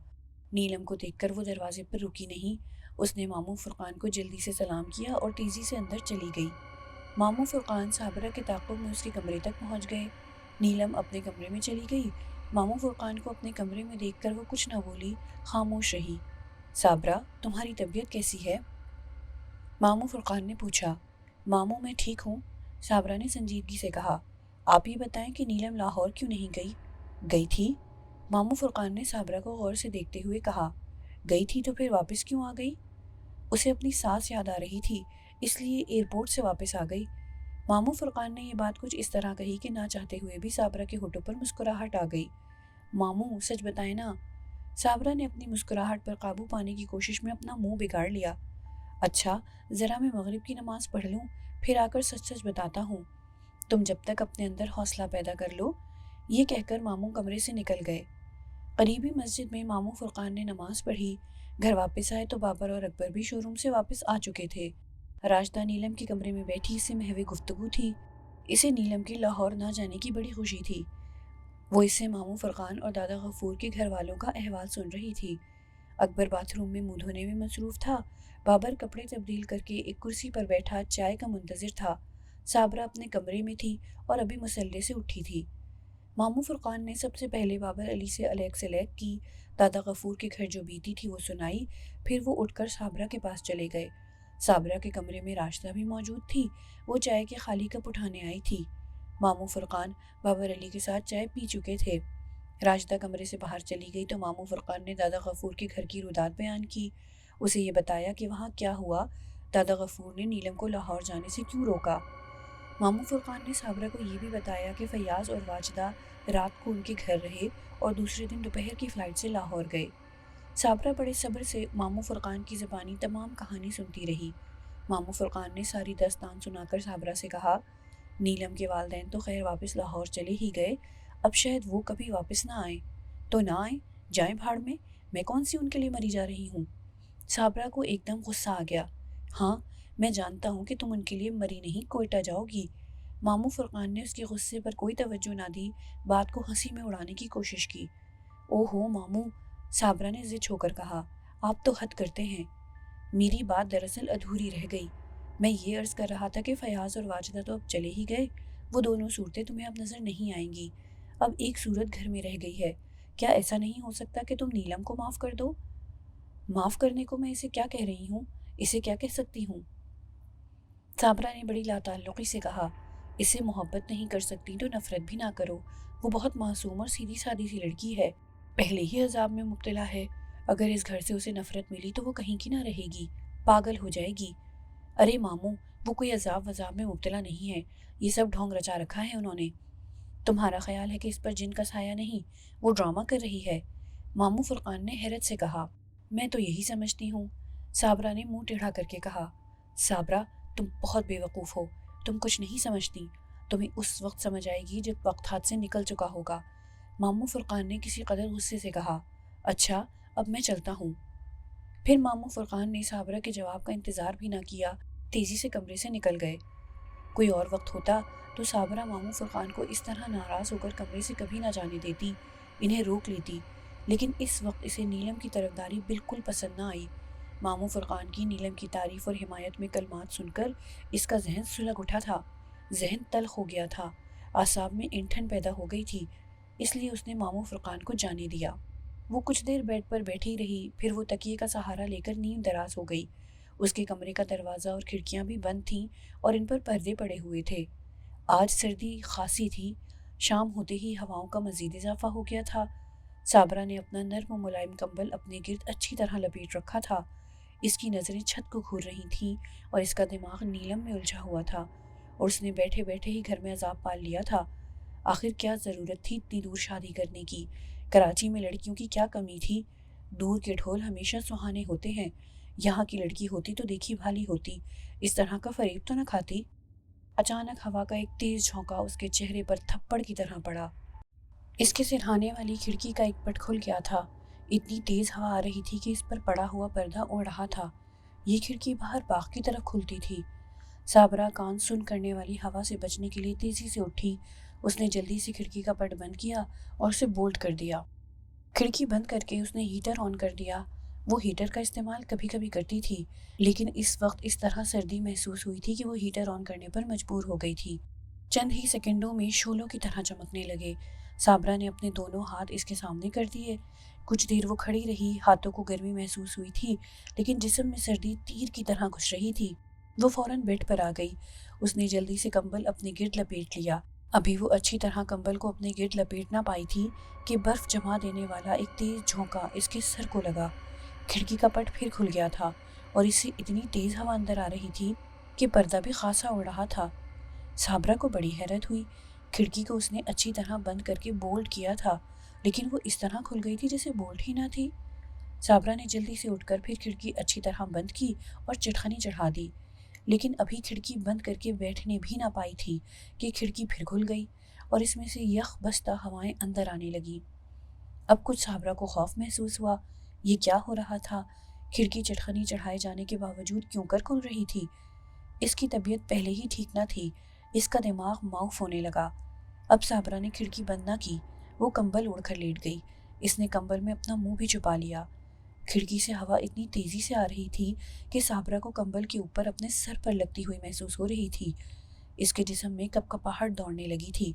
نیلم کو دیکھ کر وہ دروازے پر رکی نہیں، اس نے ماموں فرقان کو جلدی سے سلام کیا اور تیزی سے اندر چلی گئی۔ ماموں فرقان صابرہ کے تعاقب میں اس کے کمرے تک پہنچ گئے۔ نیلم اپنے کمرے میں چلی گئی۔ ماموں فرقان کو اپنے کمرے میں دیکھ کر وہ کچھ نہ بولی، خاموش رہی۔ صابرہ، تمہاری طبیعت کیسی ہے؟ ماموں فرقان نے پوچھا۔ ماموں، میں ٹھیک ہوں، صابرہ نے سنجیدگی سے کہا۔ آپ یہ بتائیں کہ نیلم لاہور کیوں نہیں گئی؟ گئی تھی، ماموں فرقان نے صابرہ کو غور سے دیکھتے ہوئے کہا۔ گئی تھی تو پھر واپس کیوں آ گئی؟ اسے اپنی ساس یاد آ رہی تھی، اس لیے ایئرپورٹ سے واپس آ گئی۔ ماموں فرقان نے یہ بات کچھ اس طرح کہی کہ نہ چاہتے ہوئے بھی صابرہ کے ہونٹوں پر مسکراہٹ آ گئی۔ ماموں، سچ بتائیں نا؟ صابرہ نے اپنی مسکراہٹ پر قابو پانے کی کوشش میں اپنا منہ بگاڑ لیا۔ اچھا، ذرا میں مغرب کی نماز پڑھ لوں، پھر آ کر سچ سچ بتاتا ہوں، تم جب تک اپنے اندر حوصلہ پیدا کر لو۔ یہ کہہ کر ماموں کمرے سے نکل گئے۔ قریبی مسجد میں ماموں فرقان نے نماز پڑھی، گھر واپس آئے تو بابر اور اکبر بھی شو روم سے واپس آ چکے تھے۔ راشدہ نیلم کے کمرے میں بیٹھی سے محو گفتگو تھی۔ اسے نیلم کے لاہور نہ جانے کی بڑی خوشی تھی۔ وہ اس سے ماموں فرقان اور دادا غفور کے گھر والوں کا احوال سن رہی تھی۔ اکبر باتھ روم میں منہ دھونے میں مصروف تھا، بابر کپڑے تبدیل کر کے ایک کرسی پر بیٹھا چائے کا منتظر تھا، صابرہ اپنے کمرے میں تھی اور ابھی مصلے سے اٹھی تھی۔ ماموں فرقان نے سب سے پہلے بابر علی سے علیگ سلیگ کی، دادا غفور کے گھر جو بیتی تھی وہ سنائی، پھر وہ اٹھ کر صابرہ کے پاس چلے گئے۔ صابرہ کے کمرے میں راشدہ بھی موجود تھی، وہ چائے کے خالی کپ اٹھانے آئی تھی۔ ماموں فرقان بابر علی کے ساتھ چائے پی چکے تھے۔ راشدہ کمرے سے باہر چلی گئی تو ماموں فرقان نے دادا غفور کے گھر کی رودات بیان کی۔ اسے یہ بتایا کہ وہاں کیا ہوا، دادا غفور نے نیلم کو لاہور جانے سے کیوں روکا۔ ماموں فرقان نے صابرہ کو یہ بھی بتایا کہ فیاض اور واجدہ رات کو ان کے گھر رہے اور دوسرے دن دوپہر کی فلائٹ سے لاہور گئے۔ صابرہ بڑے صبر سے ماموں فرقان کی زبانی تمام کہانی سنتی رہی۔ ماموں فرقان نے ساری داستان سنا کر صابرہ سے کہا، نیلم کے والدین تو خیر واپس لاہور چلے ہی گئے، اب شاید وہ کبھی واپس نہ آئیں، تو نہ آئیں، جائیں بھاڑ میں کون سی ان کے لیے مری جا رہی ہوں۔ صابرہ کو ایک دم غصہ آ گیا۔ ہاں میں جانتا ہوں کہ تم ان کے لیے مری نہیں، کوئٹہ جاؤ گی۔ ماموں فرقان نے اس کے غصے پر کوئی توجہ نہ دی، بات کو ہنسی میں اڑانے کی کوشش کی۔ او ہو ماموں، صابرہ نے ضد ہو کر کہا، آپ تو حد کرتے ہیں۔ میری بات دراصل ادھوری رہ گئی۔ میں یہ عرض کر رہا تھا کہ فیاض اور واجدہ تو اب چلے ہی گئے، وہ دونوں صورتیں تمہیں اب نظر نہیں آئیں گی، اب ایک صورت گھر میں رہ گئی ہے۔ کیا ایسا نہیں ہو سکتا کہ تم نیلم کو معاف کر دو؟ معاف کرنے کو میں اسے کیا کہہ رہی ہوں، اسے کیا کہہ سکتی ہوں؟ صابرہ نے بڑی لاتعلقی سے کہا، اسے محبت نہیں کر سکتی تو نفرت بھی نہ کرو، وہ بہت معصوم اور سیدھی سادی سی لڑکی ہے، پہلے ہی عذاب میں مبتلا ہے، اگر اس گھر سے اسے نفرت ملی تو وہ کہیں کی نہ رہے گی، پاگل ہو جائے گی۔ ارے ماموں، وہ کوئی عذاب وذاب میں مبتلا نہیں ہے، یہ سب ڈھونگ رچا رکھا ہے انہوں نے۔ تمہارا خیال ہے کہ اس پر جن کا سایہ نہیں، وہ ڈرامہ کر رہی ہے؟ ماموں فرقان نے حیرت سے کہا، میں تو یہی سمجھتی ہوں۔ صابرہ نے منہ ٹیڑھا کر کے کہا، صابرہ تم بہت بے وقوف ہو، تم کچھ نہیں سمجھتی، تمہیں اس وقت سمجھ آئے گی جب وقت ہاتھ سے نکل چکا ہوگا۔ ماموں فرقان نے کسی قدر غصے سے کہا، اچھا اب میں چلتا ہوں۔ پھر ماموں فرقان نے صابرہ کے جواب کا انتظار بھی نہ کیا، تیزی سے کمرے سے نکل گئے۔ کوئی اور وقت ہوتا تو صابرہ ماموں فرقان کو اس طرح ناراض ہو کر کمرے سے کبھی نہ جانے دیتی، انہیں روک لیتی، لیکن اس وقت اسے نیلم کی طرفداری بالکل پسند نہ آئی۔ ماموں فرقان کی نیلم کی تعریف اور حمایت میں کلمات سن کر اس کا ذہن سلگ اٹھا تھا، ذہن تلخ ہو گیا تھا، اعصاب میں انٹھن پیدا ہو گئی تھی، اس لیے اس نے ماموں فرقان کو جانے دیا۔ وہ کچھ دیر بیڈ پر بیٹھی رہی، پھر وہ تکیے کا سہارا لے کر نیم دراز ہو گئی۔ اس کے کمرے کا دروازہ اور کھڑکیاں بھی بند تھیں اور ان پر پردے پڑے ہوئے تھے۔ آج سردی خاصی تھی، شام ہوتے ہی ہواؤں کا مزید اضافہ ہو گیا تھا۔ صابرہ نے اپنا نرم و ملائم کمبل اپنے گرد اچھی طرح لپیٹ رکھا تھا، اس کی نظریں چھت کو گھور رہی تھیں اور اس کا دماغ نیلم میں الجھا ہوا تھا، اور اس نے بیٹھے بیٹھے ہی گھر میں عذاب پال لیا تھا۔ آخر کیا ضرورت تھی اتنی دور شادی کرنے کی؟ کراچی میں لڑکیوں کی کیا کمی تھی؟ دور کے ڈھول ہمیشہ سہانے ہوتے ہیں، یہاں کی لڑکی ہوتی تو دیکھی بھالی ہوتی، اس طرح کا فریب تو نہ کھاتی۔ اچانک ہوا کا ایک تیز جھونکا اس کے چہرے پر تھپڑ کی طرح پڑا۔ اس کے سرہانے والی کھڑکی کا ایک پٹ کھل گیا تھا، اتنی تیز ہوا آ رہی تھی کہ اس پر پڑا ہوا پردہ اڑ رہا تھا۔ یہ کھڑکی باہر باغ کی طرف کھلتی تھی۔ صابرہ کان سن کرنے والی ہوا سے بچنے کے لیے تیزی سے اٹھی، اس نے جلدی سے کھڑکی کا پٹ بند کیا اور اسے بولٹ کر دیا۔ کھڑکی بند کر کے اس نے ہیٹر آن کر دیا۔ وہ ہیٹر کا استعمال کبھی کبھی کرتی تھی، لیکن اس وقت اس طرح سردی محسوس ہوئی تھی کہ وہ ہیٹر آن کرنے پر مجبور ہو گئی تھی۔ چند ہی سیکنڈوں میں شعلوں کی طرح چمکنے لگے۔ صابرہ نے اپنے دونوں ہاتھ اس کے سامنے کر دیے۔ کچھ دیر وہ کھڑی رہی، ہاتھوں کو گرمی محسوس ہوئی تھی، لیکن جسم میں سردی تیر کی طرح گھس رہی تھی۔ وہ فوراً بیڈ پر آ گئی، اس نے جلدی سے کمبل اپنے گرد لپیٹ لیا۔ ابھی وہ اچھی طرح کمبل کو اپنے گرد لپیٹ نہ پائی تھی کہ برف جما دینے والا ایک تیز جھونکا اس کے سر کو لگا۔ کھڑکی کا پٹ پھر کھل گیا تھا اور اس سے اتنی تیز ہوا اندر آ رہی تھی کہ پردہ بھی خاصا اڑ رہا تھا۔ صابرہ کو بڑی حیرت ہوئی، کھڑکی کو اس نے اچھی طرح بند کر کے بولٹ کیا تھا، لیکن وہ اس طرح کھل گئی تھی جیسے بولٹ ہی نہ تھی۔ صابرہ نے جلدی سے اٹھ کر پھر کھڑکی اچھی طرح بند کی اور چٹخنی چڑھا دی، لیکن ابھی کھڑکی بند کر کے بیٹھنے بھی نہ پائی تھی کہ کھڑکی پھر کھل گئی اور اس میں سے یخ بستہ ہوائیں اندر آنے لگیں۔ اب کچھ صابرہ کو خوف محسوس ہوا، یہ کیا ہو رہا تھا؟ کھڑکی چٹخنی چڑھائے جانے کے باوجود کیوں کر کھل رہی تھی؟ اس کی طبیعت پہلے ہی ٹھیک نہ تھی، اس کا دماغ معاف ہونے لگا۔ اب صابرہ نے کھڑکی بند نہ کی، وہ کمبل اوڑھ کر لیٹ گئی، اس نے کمبل میں اپنا منہ بھی چھپا لیا۔ کھڑکی سے ہوا اتنی تیزی سے آ رہی تھی کہ صابرہ کو کمبل کے اوپر اپنے سر پر لگتی ہوئی محسوس ہو رہی تھی، اس کے جسم میں کپکپاہٹ دوڑنے لگی تھی۔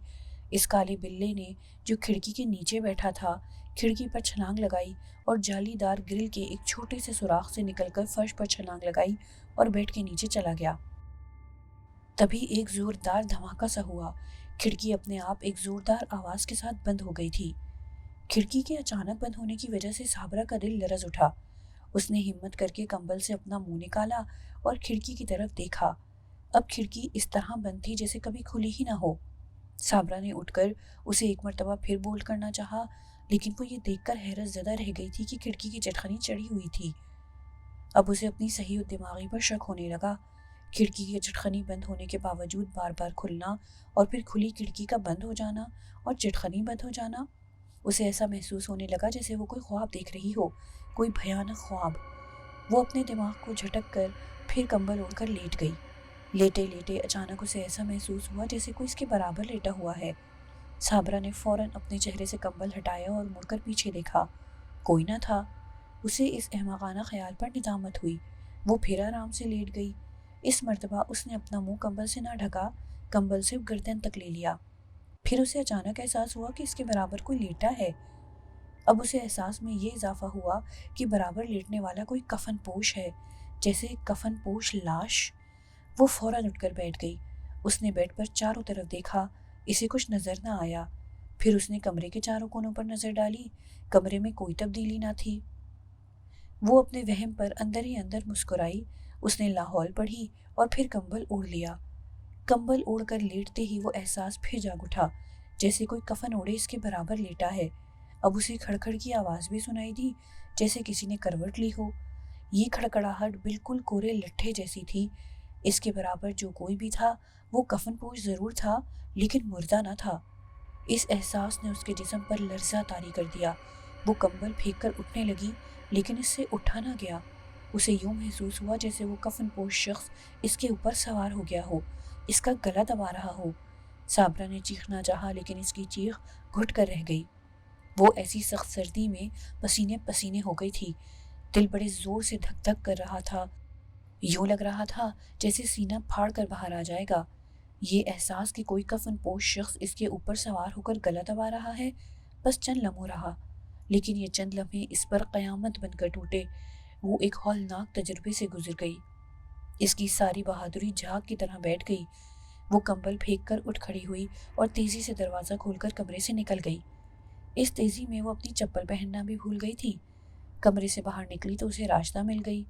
اس کالے بلے نے جو کھڑکی کے نیچے بیٹھا تھا، کھڑکی پر چھلانگ لگائی اور جالی دار گرل کے ایک چھوٹے سے سوراخ سے نکل کر فرش پر چھلانگ لگائی اور بیڈ کے نیچے چلا گیا۔ تبھی ایک زوردار دھماکہ سا ہوا، کھڑکی اپنے آپ ایک زوردار آواز کے ساتھ بند ہو گئی تھی۔ کھڑکی کے اچانک بند ہونے کی وجہ سے صابرہ کا دل لرز اٹھا، اس نے ہمت کر کے کمبل سے اپنا منہ نکالا اور کھڑکی کی طرف دیکھا۔ اب کھڑکی اس طرح بند تھی جیسے کبھی کھلی ہی نہ ہو۔ صابرہ نے اٹھ کر اسے ایک مرتبہ پھر بولڈ کرنا چاہا، لیکن وہ یہ دیکھ کر حیرت زدہ رہ گئی تھی کہ کھڑکی کی چٹخنی چڑھی ہوئی تھی۔ اب اسے اپنی صحیح دماغی پر شک ہونے لگا۔ کھڑکی کی چٹخنی بند ہونے کے باوجود بار بار کھلنا اور پھر کھلی کھڑکی کا بند ہو جانا اور چٹخنی بند ہو جانا، اسے ایسا محسوس ہونے لگا جیسے وہ کوئی خواب دیکھ رہی ہو، کوئی بھیانک خواب۔ وہ اپنے دماغ کو جھٹک کر پھر کمبل اوڑھ کر لیٹ گئی۔ لیٹے لیٹے اچانک اسے ایسا محسوس ہوا جیسے کوئی اس کے برابر لیٹا ہوا ہے۔ صابرہ نے فوراً اپنے چہرے سے کمبل ہٹایا اور مڑ کر پیچھے دیکھا۔ کوئی نہ تھا۔ اسے اس احمقانہ خیال پر ندامت ہوئی۔ وہ پھر آرام سے لیٹ گئی۔ اس مرتبہ اس نے اپنا منہ کمبل سے نہ ڈھکا، کمبل سے گردن تک لے لیا۔ پھر اسے اچانک احساس ہوا کہ اس کے برابر کوئی لیٹا ہے۔ اب اسے احساس میں یہ اضافہ ہوا کہ برابر لیٹنے والا کوئی کفن پوش ہے، جیسے کفن پوش لاش۔ وہ فوراً اٹھ کر بیٹھ گئی۔ اس نے بیڈ پر چاروں طرف دیکھا، اسے کچھ نظر نہ آیا۔ پھر اس نے کمرے کے چاروں کونوں پر نظر ڈالی، کمرے میں کوئی تبدیلی نہ تھی۔ وہ اپنے وہم پر اندر ہی اندر مسکرائی۔ اس نے لاہور پڑھی اور پھر کمبل اوڑھ لیا۔ کمبل اوڑھ کر لیٹتے ہی وہ احساس پھر جاگ اٹھا، جیسے کوئی کفن اوڑھے اس کے برابر لیٹا ہے۔ اب اسے کھڑکھڑ کی آواز بھی سنائی دی، جیسے کسی نے کروٹ لی ہو۔ یہ کھڑکھڑاہٹ بالکل کورے لٹھے جیسی تھی۔ اس کے برابر جو کوئی بھی تھا وہ کفن پوش ضرور تھا، لیکن مردہ نہ تھا۔ اس احساس نے اس کے جسم پر لرزہ طاری کر دیا۔ وہ کمبل پھینک کر اٹھنے لگی، لیکن اس سے اٹھا نہ گیا۔ اسے یوں محسوس ہوا جیسے وہ کفن پوش شخص اس کے اوپر سوار ہو گیا ہو، اس کا گلا دبا رہا ہو۔ صابرہ نے چیخنا چاہا، لیکن اس کی چیخ گھٹ کر رہ گئی۔ وہ ایسی سخت سردی میں پسینے پسینے ہو گئی تھی، دل بڑے زور سے دھک دھک کر رہا تھا۔ یوں لگ رہا تھا جیسے سینہ پھاڑ کر باہر آ جائے گا۔ یہ احساس کہ کوئی کفن پوش شخص اس کے اوپر سوار ہو کر گلا دبا رہا ہے بس چند لمحوں رہا، لیکن یہ چند لمحے اس پر قیامت بن کر ٹوٹے۔ وہ ایک ہولناک تجربے سے گزر گئی۔ اس کی ساری بہادری جھاگ کی طرح بیٹھ گئی۔ وہ کمبل پھینک کر اٹھ کھڑی ہوئی اور تیزی سے دروازہ کھول کر کمرے سے نکل گئی۔ اس تیزی میں وہ اپنی چپل پہننا بھی بھول گئی تھی۔ کمرے سے باہر نکلی تو اسے راستہ مل گئی۔